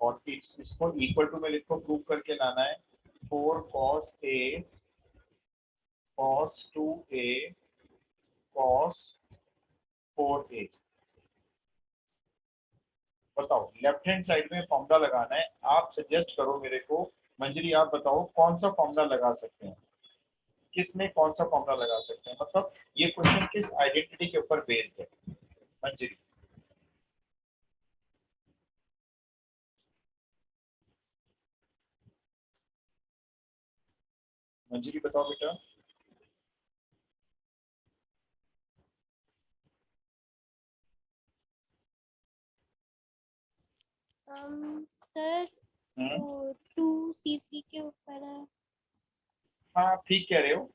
Speaker 1: और इसको इक्वल टू में लिखो, प्रूव करके लाना है 4 cos A cos 2A cos 4A। बताओ, लेफ्ट हैंड साइड में फॉर्मूला लगाना है, आप सजेस्ट करो मेरे को। मंजरी आप बताओ कौन सा फॉर्मूला लगा सकते हैं, किस में कौन सा फॉर्मूला लगा सकते हैं, मतलब ये क्वेश्चन किस आइडेंटिटी के ऊपर बेस्ड है। मंजरी, मंजरी बताओ बेटा।
Speaker 5: सर
Speaker 1: हम्म,
Speaker 5: वो 2cc के ऊपर है।
Speaker 1: हाँ ठीक कह रहे हो,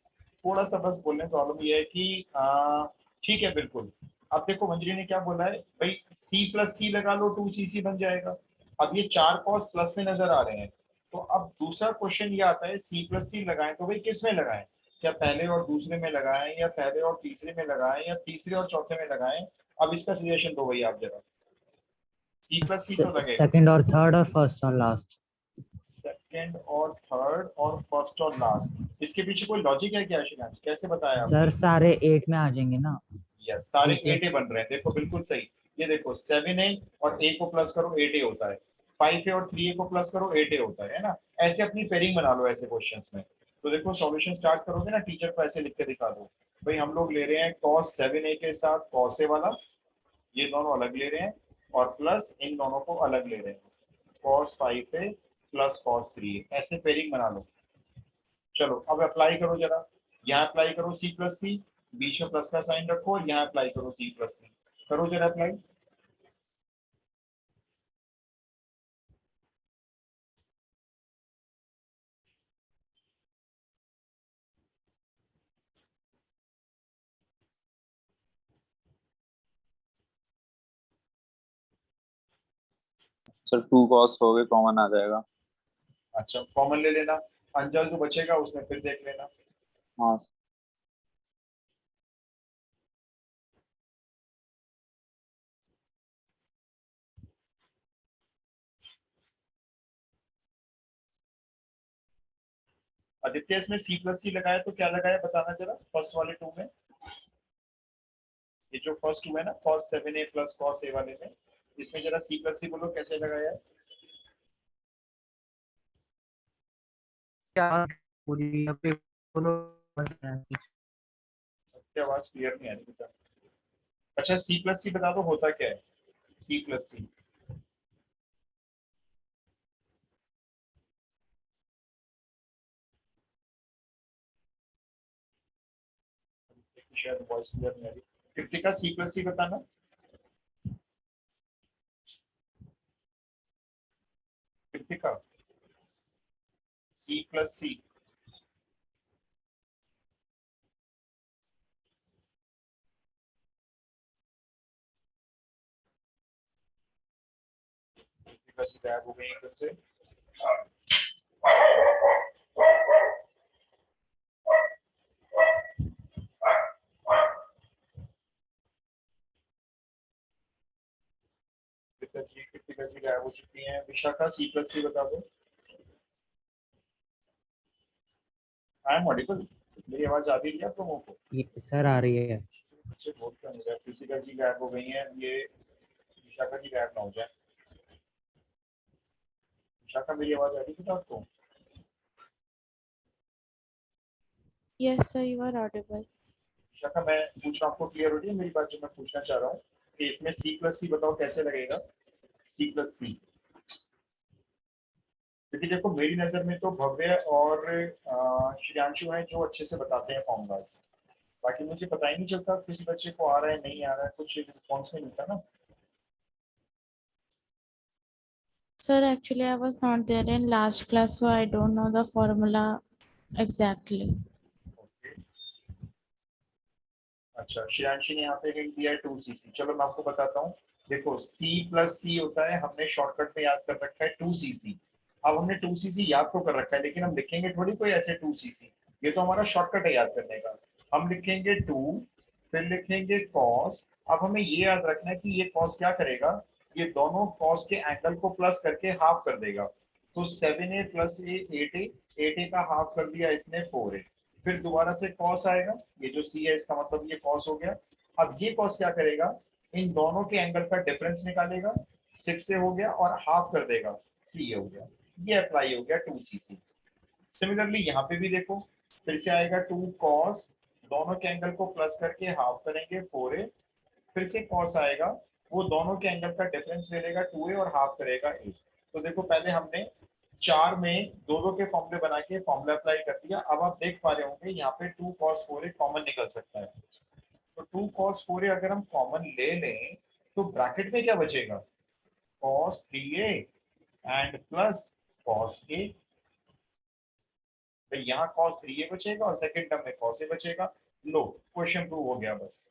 Speaker 1: थोड़ा सा बस बोलने प्रॉब्लम ये है कि ठीक है बिल्कुल। अब देखो मंजरी ने क्या बोला है भाई, सी प्लस सी लगा लो, 2cc बन जाएगा। अब ये 4 कॉस प्लस में नजर आ रहे हैं, तो अब दूसरा क्वेश्चन ये आता है, सी प्लस सी लगाएं तो भाई किस में लगाएं, क्या पहले और दूसरे में लगाएं, या पहले और तीसरे में लगाएं, या तीसरे और चौथे में लगाएं। अब इसका सजेशन दो भाई आप जरा। सी प्लस सी तो लगेगा,
Speaker 3: सेकंड और थर्ड और फर्स्ट और लास्ट।
Speaker 1: सेकंड और थर्ड और फर्स्ट और लास्ट, इसके पीछे कोई लॉजिक है क्या शिकांश, कैसे बताया
Speaker 3: सर
Speaker 1: आपने?
Speaker 3: सारे 8 में आ जाएंगे ना।
Speaker 1: यस, सारे
Speaker 3: टू प्लस
Speaker 1: 8 बन रहे हैं, देखो बिल्कुल सही। ये देखो 7A और ए को प्लस करो 8A होता है, 5A और 3A को प्लस करो 8A होता है ना। ऐसे अपनी पेयरिंग बना लो ऐसे क्वेश्चंस में। तो देखो सॉल्यूशन स्टार्ट करोगे ना, टीचर को ऐसे लिख के दिखा दो, भाई हम लोग ले रहे हैं cos 7A के साथ cos A वाला, ये दोनों अलग ले रहे हैं, और प्लस इन दोनों को अलग ले रहे हैं, cos 5A plus cos 3A, ऐसे पेयरिंग बना लो। चलो अब अप्लाई करो जरा, यहाँ अप्लाई करो सी प्लस सी, बीच में प्लस का साइन रखो, और यहाँ अप्लाई करो सी प्लस सी, करो जरा अप्लाई।
Speaker 2: सर 2 cos हो गए, कॉमन आ जाएगा।
Speaker 1: अच्छा कॉमन ले लेना, अंजल जो बचेगा उसमें फिर देख लेना।
Speaker 2: हाँ
Speaker 1: आदित्य इसमें सी प्लस सी लगाया तो क्या लगाया बताना जरा, फर्स्ट वाले टू में। ये जो फर्स्ट टू है ना, cos 7A plus cos A वाले में, इसमें जरा सी प्लस सी बोलो कैसे लगाया है।
Speaker 4: क्या पूरी अपने बोलो।
Speaker 1: आपकी आवाज क्लियर नहीं आ रही बेटा। अच्छा सी प्लस सी बता दो होता क्या है, सी प्लस सी। शायद वॉइस क्लियर नहीं आ रही। कृतिका सी प्लस सी बताना। कृतिका, सी प्लस सी। कृतिका सी गायब हो गई एकदम से। कृतिका जी गायब हो चुकी हैं। विशाखा सी प्लस सी बता दो। आई एम ऑडिबल, मेरी आवाज आ रही है आप लोगों को?
Speaker 3: ये सर आ रही है।
Speaker 1: बच्चे बहुत कम हो गए, कृतिका जी गायब हो गई हैं, ये विशाखा जी गायब ना हो जाए। विशाखा मेरी आवाज आ रही है आपको?
Speaker 6: Yes, sir, you are audible.
Speaker 1: Vishakha मैं पूछ रहा हूँ, आपको क्लियर हो रही है मेरी बात जो मैं पूछना चाह रहा हूँ कि इसमें सी प्लस सी बताओ कैसे लगेगा? सी प्लस सी, क्योंकि देखो मेरी नजर में तो भव्य और श्रेयांशु हैं जो अच्छे से बताते हैं फॉर्मूलाज। बाकी मुझे पता ही नहीं चलता किसी बच्चे को आ रहा है नहीं आ रहा है, कुछ रिस्पॉन्स नहीं मिलता ना।
Speaker 6: Sir, actually, I was not there in last class, so I don't know the formula exactly.
Speaker 1: Okay, अच्छा श्रेयांशी ने यहाँ पे हिंट दिया है 2cc। चलो मैं आपको बताता हूँ। देखो C प्लस सी होता है, हमने शॉर्टकट में याद कर रखा है 2cc। अब हमने 2cc याद तो कर रखा है, लेकिन हम लिखेंगे थोड़ी कोई ऐसे 2cc, ये तो हमारा शॉर्टकट है याद करने का। हम लिखेंगे 2, फिर लिखेंगे कॉस। अब हमें ये याद रखना है कि ये कॉस क्या करेगा, ये दोनों कॉस के एंगल को प्लस करके हाफ कर देगा। तो 7a प्लस ए 8a, 8a का हाफ कर दिया इसने 4a, फिर दोबारा से कॉस आएगा, ये जो सी है इसका मतलब ये कॉस हो गया। अब ये कॉस क्या करेगा, इन दोनों के एंगल का डिफरेंस निकालेगा, 6 से हो गया और हाफ कर देगा, 3 हो गया। ये अप्लाई हो गया 2cc। सिमिलरली यहाँ पे भी देखो, फिर से आएगा 2 कॉस, दोनों के एंगल को प्लस करके हाफ करेंगे 4a, फिर से कॉस आएगा, वो दोनों के एंगल का डिफरेंस ले लेगा 2a और हाफ करेगा 8। तो देखो पहले हमने 4 में दो दो के फॉर्मूले बना के फॉर्मूला अप्लाई कर दिया। अब आप देख पा रहे होंगे यहाँ पे 2 cos 4a कॉमन निकल सकता है। तो 2 cos 4a अगर हम कॉमन ले लें तो ब्रैकेट में क्या बचेगा, cos 3a and plus cos a। तो यहाँ cos 3a बचेगा और सेकंड टर्म में cos a बचेगा। लो क्वेश्चन प्रूव हो गया बस।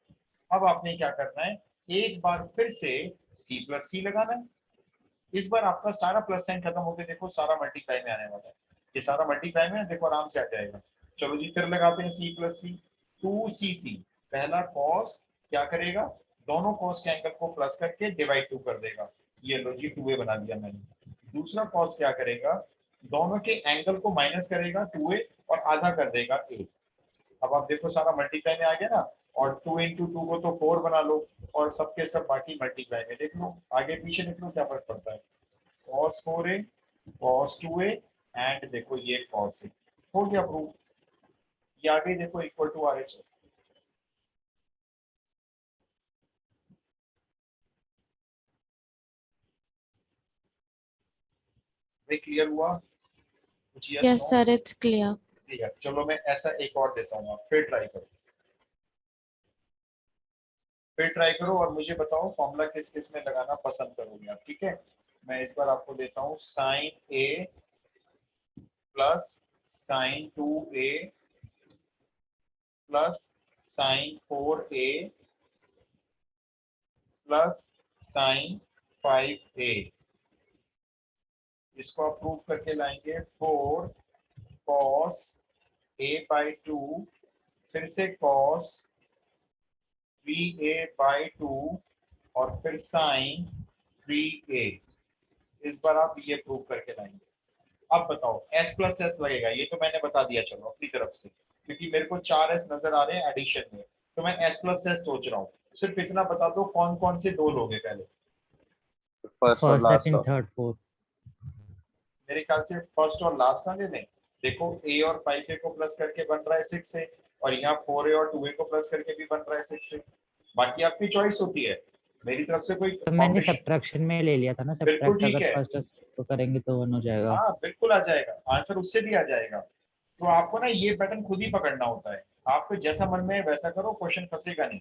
Speaker 1: अब आपने क्या करना है, एक बार फिर से c प्लस सी लगाना है। इस बार आपका सारा प्लस साइन खत्म होकर देखो सारा मल्टीप्लाई में आने वाला है। ये सारा मल्टीप्लाई में देखो आराम से आ जाएगा। चलो जी फिर लगाते हैं c प्लस सी। 2cc, पहला कॉस क्या करेगा, दोनों कॉस के एंगल को प्लस करके डिवाइड 2 कर देगा, ये लो जी 2a बना दिया मैंने। दूसरा कॉस क्या करेगा, दोनों के एंगल को माइनस करेगा 2a और आधा कर देगा a। अब आप देखो सारा मल्टीप्लाई में आ गया ना, और 2 इंटू 2 को तो 4 बना लो और सबके सब बाकी मल्टीप्लाई में देख लो, आगे पीछे देख लो क्या फर्क पड़ता है। cos 4a, cos 2a and देखो ये cos a हो गया प्रूफ। ये आगे देखो इक्वल टू RHS। क्लियर हुआ कुछ?
Speaker 6: Yes, sir, it's clear.
Speaker 1: ठीक है, चलो मैं ऐसा एक और देता हूँ, आप फिर ट्राई करो, फिर ट्राई करो और मुझे बताओ फॉर्मूला किस किस में लगाना पसंद करोगे आप। ठीक है, मैं इस बार आपको देता हूँ sin a plus sin 2a plus sin 4a plus sin 5a। इसको आप प्रूव करके लाएंगे 4 cos a बाई 2, फिर से cos 3a बाई 2 और फिर sin 3a। इस बार आप ये प्रूव करके लाएंगे। अब बताओ s प्लस एस लगेगा, ये तो मैंने बता दिया चलो अपनी तरफ से, क्योंकि मेरे को 4s नजर आ रहे हैं एडिशन में, तो मैं s प्लस एस सोच रहा हूँ। सिर्फ इतना बता दो कौन कौन से दो लोगे पहले।
Speaker 2: फर्स्ट और
Speaker 3: first
Speaker 2: last
Speaker 3: second third fourth.
Speaker 1: मेरे ख्याल से फर्स्ट और लास्ट ना ले लें। देखो a और 5a को प्लस करके बन रहा है 6 से, और यहाँ 4a और 2a को प्लस करके भी बन रहा है 6 से। बाकी आपकी चॉइस होती है, मेरी तरफ से कोई
Speaker 3: तो मैंने सब्ट्रैक्शन में ले लिया था ना,
Speaker 1: बिल्कुल
Speaker 3: सब्ट्रैक्ट
Speaker 1: ठीक
Speaker 3: अगर
Speaker 1: है।
Speaker 3: फर्स्ट तो करेंगे तो वन हो जाएगा।
Speaker 1: हाँ बिल्कुल आ जाएगा, आंसर उससे भी आ जाएगा। तो आपको ना ये पैटर्न खुद ही पकड़ना होता है, आपको जैसा मन में है वैसा करो, क्वेश्चन फंसेगा नहीं।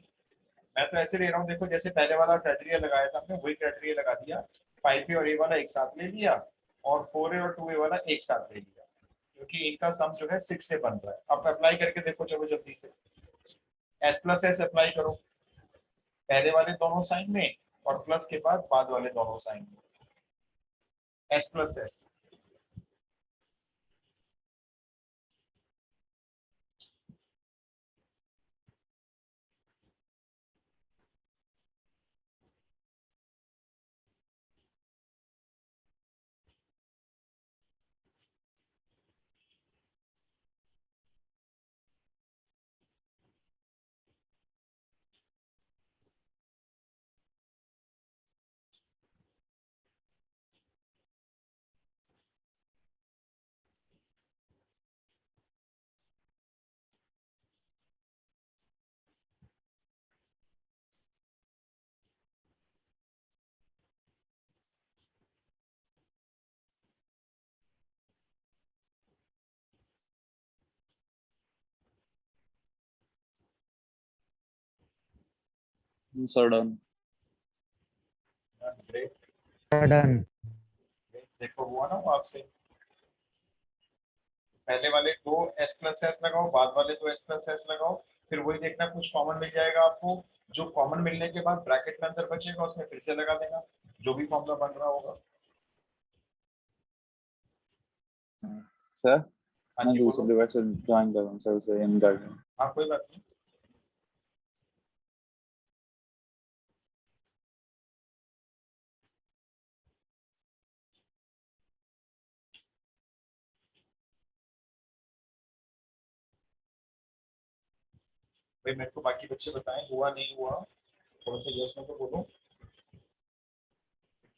Speaker 1: मैं तो ऐसे ले रहा हूँ, देखो जैसे पहले वाला क्राइटेरिया लगाया था हमने वही क्राइटेरिया लगा दिया। 5a और a वाला एक साथ ले लिया और 4a और 2a वाला एक साथ ले लिया, क्योंकि इनका सम जो है 6 से बन रहा है। अब अप्लाई करके देखो चलो जल्दी से, s प्लस एस अप्लाई करो पहले वाले दोनों साइन में और प्लस के बाद वाले दोनों साइन में। s plus S
Speaker 2: sir done.
Speaker 1: Great.
Speaker 3: Done.
Speaker 1: देखो हुआ ना वो आपसे, पहले वाले दो s प्लस एस लगाओ, बाद वाले दो s प्लस एस लगाओ, फिर वही देखना कुछ कॉमन मिल जाएगा आपको, जो कॉमन मिलने के बाद ब्रैकेट में अंदर बचेगा उसमें फिर से लगा देना जो भी फॉर्मूला बन रहा होगा।
Speaker 2: सर
Speaker 1: हाँ
Speaker 2: मैं
Speaker 1: जी
Speaker 2: दूसरे
Speaker 1: बोलो।
Speaker 2: डिवाइस से ज्वाइन कर रहा हूँ सर, उसे इन कर रहा हूँ।
Speaker 1: हाँ कोई बात नहीं। भाई मेरे को बाकी बच्चे बताएं हुआ नहीं हुआ, थोड़ा सा यस में तो बोलो,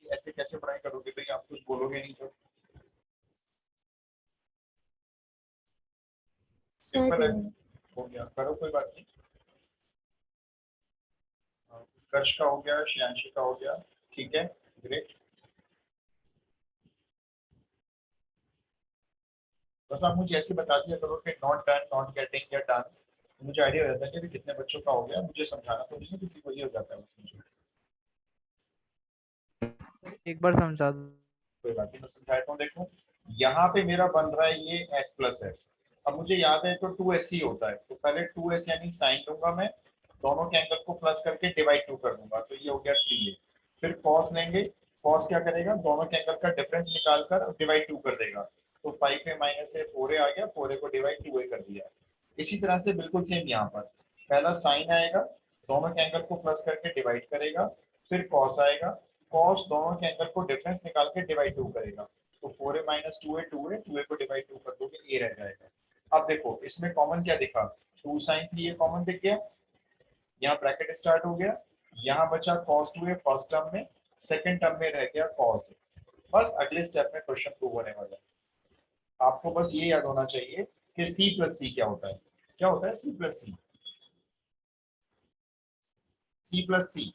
Speaker 1: कि ऐसे कैसे पढ़ाई करोगे भाई, आप कुछ बोलोगे नहीं तो।
Speaker 6: Sir
Speaker 1: सिंपल है,
Speaker 6: doing.
Speaker 1: हो गया, करो कोई बात नहीं। कर्ष का हो गया, श्रेयांशी का हो गया, ठीक है ग्रेट। बस आप मुझे ऐसे बता दिया करो कि नॉट डन, नॉट गेटिंग या डन, मुझे आइडिया रहता है कि कितने बच्चों का हो गया, मुझे समझाना तो नहीं है, किसी को ये हो जाता है बस मुझे।
Speaker 4: एक बार समझा दो।
Speaker 1: कोई बात नहीं, मैं समझाता हूँ। देखो यहाँ पे मेरा बन रहा है ये s प्लस एस, अब मुझे याद है तो 2s ही होता है, तो पहले 2s यानी साइन लूंगा मैं, दोनों के एंगल को प्लस करके डिवाइड 2 कर दूंगा, तो ये हो गया 3a। फिर cos लेंगे, cos क्या करेगा, दोनों के एंगल का डिफरेंस निकाल कर डिवाइड 2 कर देगा, तो 5a माइनस a 4a आ गया, 4a को डिवाइड 2a कर दिया। इसी तरह से बिल्कुल सेम यहाँ पर पहला साइन आएगा, दोनों के एंगल को प्लस करके डिवाइड करेगा, फिर cos आएगा, cos दोनों के एंगल को डिफरेंस निकाल के डिवाइड 2 करेगा, तो 4a minus 2a 2a 2a को डिवाइड 2 कर दोगे a रह जाएगा। अब देखो इसमें कॉमन क्या दिखा, 2 sin 3a कॉमन दिख गया, यहाँ ब्रैकेट स्टार्ट हो गया, यहाँ बचा cos 2a फर्स्ट टर्म में, सेकंड टर्म में रह गया cos a। बस अगले स्टेप में क्वेश्चन प्रूव होने वाला है। आपको बस ये याद होना चाहिए कि c प्लस सी क्या होता है, क्या होता है c plus C, c plus C,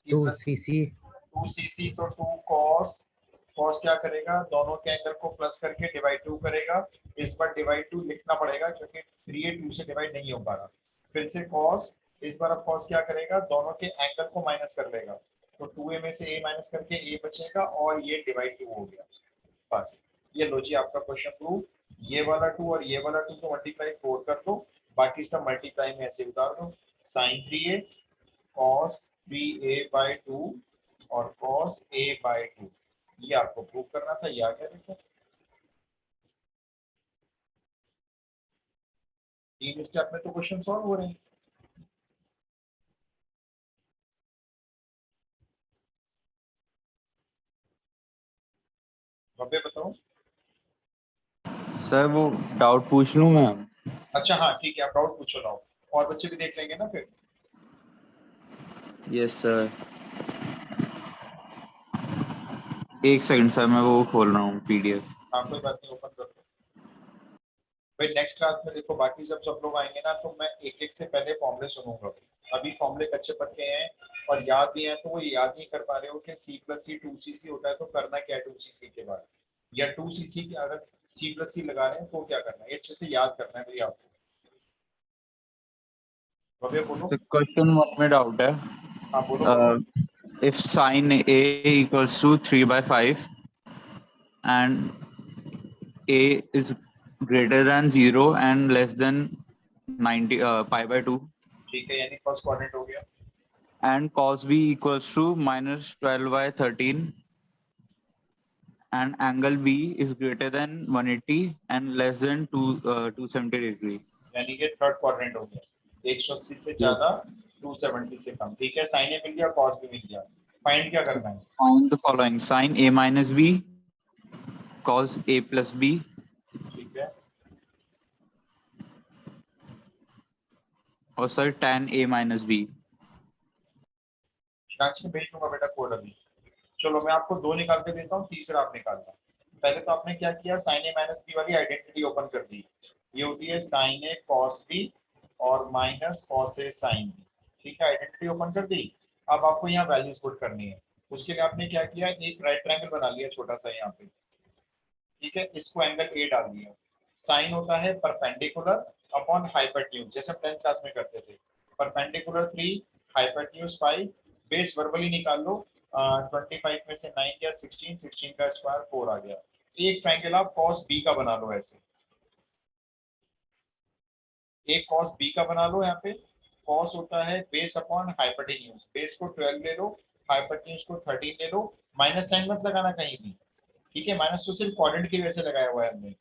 Speaker 3: two C C.
Speaker 1: 2cc तो 2 cos, cos क्या करेगा, दोनों के एंगल को प्लस करके डिवाइड 2 करेगा, इस बार डिवाइड 2 लिखना पड़ेगा क्योंकि 3a 2 से डिवाइड नहीं हो पा रहा, फिर से cos, इस बार अब cos क्या करेगा, दोनों के एंगल को माइनस कर लेगा, तो 2a में से a माइनस करके a बचेगा और ये डिवाइड 2 हो गया। बस ये लो जी आपका क्वेश्चन प्रूव, ये वाला 2 और ये वाला 2 को मल्टीप्लाई 4 कर दो, बाकी सब मल्टीप्लाई में ऐसे उतार दो, sin 3a cos 3a by 2 और cos a by 2, ये आपको प्रूव करना था, ये आ गया। देखो तीन स्टेप में तो क्वेश्चन सॉल्व हो रहे हैं। बब्बे बताओ।
Speaker 2: सर वो डाउट पूछ लूँ मैं?
Speaker 1: अच्छा हाँ ठीक है, आप डाउट पूछो लाओ, और बच्चे भी देख लेंगे ना फिर।
Speaker 2: यस सर, एक सेकंड सर, मैं वो खोल रहा हूँ पीडीएफ।
Speaker 1: हाँ कोई बात नहीं, ओपन कर दो भाई। नेक्स्ट क्लास में देखो बाकी जब सब लोग आएंगे ना तो मैं एक एक से पहले फॉर्मूले सुनूंगा, अभी फॉर्मूले कच्चे पक्के हैं और याद भी हैं, तो वो याद नहीं कर पा रहे हो कि c प्लस सी 2cc होता है तो करना क्या है 2cc के बाद, या 2cc की अगर c प्लस सी लगा रहे हैं तो क्या करना है, ये अच्छे से याद करना है भाई आपको। भव्य बोलो।
Speaker 2: क्वेश्चन 1 में डाउट है।
Speaker 1: हाँ बोलो बोलो।
Speaker 2: If sin A equals to 3/5 and A is greater than 0 and less than 90 pi by 2
Speaker 1: ठीक है, यानी फर्स्ट क्वाड्रेंट हो गया।
Speaker 2: and cos B equals to -12/13 and angle B is greater than 180 and less than 270 degree.
Speaker 1: यानी कि third quadrant हो गया, 180 से ज्यादा 270 से कम, ठीक है। साइन ए मिल गया, कॉस भी मिल गया, फाइंड क्या करना है।
Speaker 2: Find the following: sin A minus B, cos A plus B,
Speaker 1: ठीक है,
Speaker 2: और sir tan A minus B।
Speaker 1: शांति में भेज दूंगा बेटा कोड अभी। चलो मैं आपको दो निकाल के देता हूँ, तीसरा आप निकालना। पहले तो आपने क्या किया, साइन ए माइनस बी वाली आइडेंटिटी ओपन कर दी, ये होती है साइन ए कॉस बी और minus cos A sine B, ठीक है, आइडेंटिटी ओपन कर दी। अब आपको यहाँ वैल्यूज पुट करनी है, उसके लिए आपने क्या किया, एक राइट ट्रायंगल बना लिया छोटा सा यहाँ पे, ठीक है, इसको एंगल ए डाल दिया, साइन होता है परपेंडिकुलर अपॉन हाइपोटेन्यूज, जैसे हम 10th क्लास में करते थे। परपेंडिकुलर 3, हाइपोटेन्यूज 5, बेस वर्बली निकाल लो। 25 में से 9 गया 16, 16 का स्क्वायर 4 आ गया। एक ट्रायंगल आप cos b का बना लो ऐसे, एक cos b का बना लो। यहाँ पे cos होता है बेस अपॉन हाइपोटेन्यूज, बेस को 12 ले लो, हाइपोटेन्यूज को 13 ले लो, माइनस साइन मत लगाना कहीं भी, ठीक है, माइनस तो सिर्फ क्वाड्रेंट की वजह से लगाया हुआ है हमने।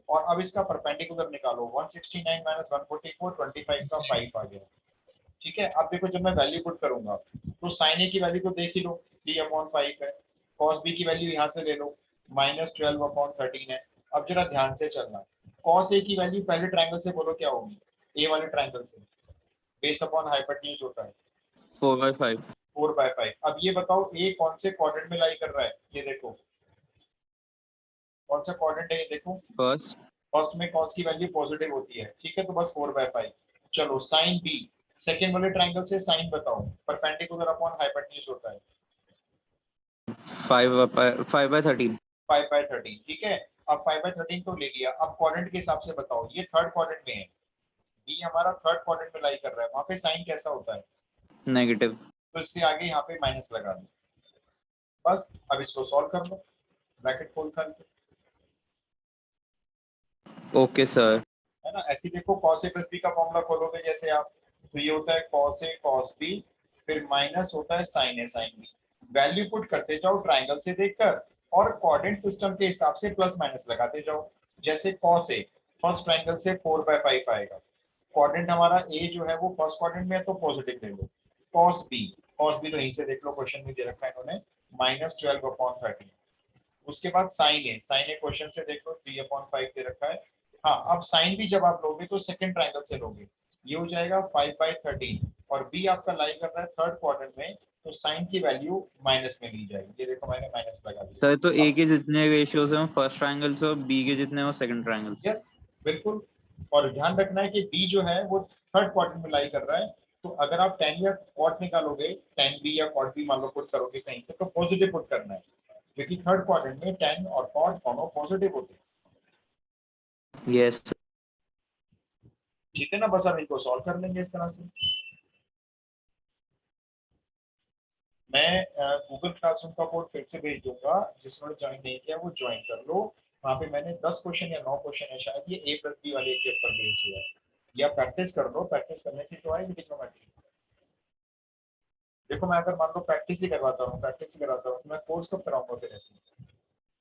Speaker 1: और अब इसका परपेंडिकुलर निकालो, 169 माइनस 144, 25 का 5 आ गया, ठीक है। अब देखो जब मैं वैल्यू पुट करूंगा तो साइन ए की वैल्यू तो देख ही लो 3/5 है, cos b की वैल्यू यहाँ से ले लो -12/13 है। अब जरा ध्यान से चलना, cos a की वैल्यू पहले ट्रायंगल से बोलो क्या होगी, ए वाले ट्रायंगल से, बेस अपॉन हाइपोटेन्यूज होता है
Speaker 2: 4/5।
Speaker 1: 4/5। अब ये बताओ ए कौन से क्वाड्रेंट में लाई कर रहा है, ये देखो कौन सा क्वाड्रेंट है, ये देखो
Speaker 2: फर्स्ट।
Speaker 1: फर्स्ट में cos की वैल्यू पॉजिटिव होती है, ठीक है, तो बस 4/5। चलो साइन बी, सेकेंड वाले ट्रायंगल से साइन बताओ, परपेंडिकुलर अपॉन हाइपोटेन्यूज होता है
Speaker 2: 5/13।
Speaker 1: 5/13, ठीक है। अब 5/13 तो ले लिया, अब क्वाड्रेंट के हिसाब से बताओ, ये थर्ड क्वाड्रेंट में है, बी हमारा थर्ड क्वाड्रेंट में लाई कर रहा है, वहां पे साइन कैसा होता है,
Speaker 2: नेगेटिव।
Speaker 1: तो इसलिए आगे यहाँ पे माइनस लगा दो। बस अब इसको सॉल्व कर लो, ब्रैकेट खोल कर,
Speaker 2: ओके सर।
Speaker 1: है ना। ऐसे देखो cos a प्लस b का फॉर्मूला खोलोगे जैसे आप, तो ये होता है cos a cos b, फिर माइनस होता है sin a sin b। Value put करते जाओ ट्रायंगल से देखकर, और कोऑर्डिनेट सिस्टम के हिसाब से प्लस माइनस लगाते जाओ। जैसे cos a फर्स्ट ट्रायंगल से 4/5 आएगा, कोऑर्डिनेट हमारा a जो है वो फर्स्ट कोऑर्डिनेट में है तो पॉजिटिव ले लो। cos b तो यहीं से देख लो, क्वेश्चन में दे रखा है इन्होंने -12/13। उसके बाद साइन ए क्वेश्चन से देख लो 3/5 दे रखा है। हाँ, अब साइन भी जब आप लोगे तो सेकंड ट्रायंगल से लोगे, ये हो जाएगा 5/13, और बी आपका लाई कर रहा है थर्ड क्वाड्रेंट में, तो साइन की वैल्यू माइनस में ली जाएगी। ये देखो मैंने माइनस लगा दिया।
Speaker 2: सर तो ए के जितने रेशियोज हैं फर्स्ट ट्रायंगल से और बी के जितने हैं वो सेकंड ट्रायंगल से।
Speaker 1: यस बिल्कुल, और ध्यान रखना है कि बी जो है वो थर्ड क्वाड्रेंट में लाई कर रहा है, तो अगर आप tan या cot निकालोगे, tan b या cot b मान लो पुट करोगे कहीं पे, तो पॉजिटिव पुट करना है, क्योंकि थर्ड क्वाड्रेंट में tan और cot दोनों पॉजिटिव होते हैं,
Speaker 2: यस।
Speaker 1: ठीक है ना। बस अब इनको सॉल्व कर लेंगे इस तरह से। मैं गूगल क्लासरूम का कोड फिर से भेज दूंगा, जिसने ज्वाइन नहीं किया वो ज्वाइन कर लो। वहाँ पे मैंने 10 क्वेश्चन या 9 क्वेश्चन है शायद, ये a + b वाले के ऊपर बेस हुआ है, या प्रैक्टिस कर लो, प्रैक्टिस करने से जो आएगी ट्रिग्नोमेट्री। देखो मैं अगर मान लो प्रैक्टिस ही करवाता हूँ तो मैं कोर्स कब कराऊंगा फिर ऐसे,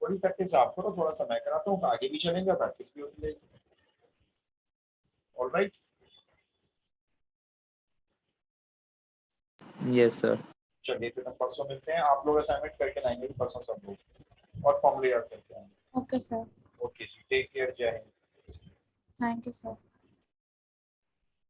Speaker 1: थोड़ी प्रैक्टिस आप करो, थोड़ा सा मैं कराता हूँ, आगे भी चलेंगे, प्रैक्टिस भी होती रहेगी। Alright,
Speaker 2: yes sir.
Speaker 1: चलिए फिर हम परसों मिलते हैं। आप लोग असाइनमेंट करके लाएंगे परसों सब लोग, और फॉर्मूले याद करके आएंगे।
Speaker 6: Okay, sir.
Speaker 1: ओके जी, टेक केयर, जय हिंद।
Speaker 6: Thank you, sir.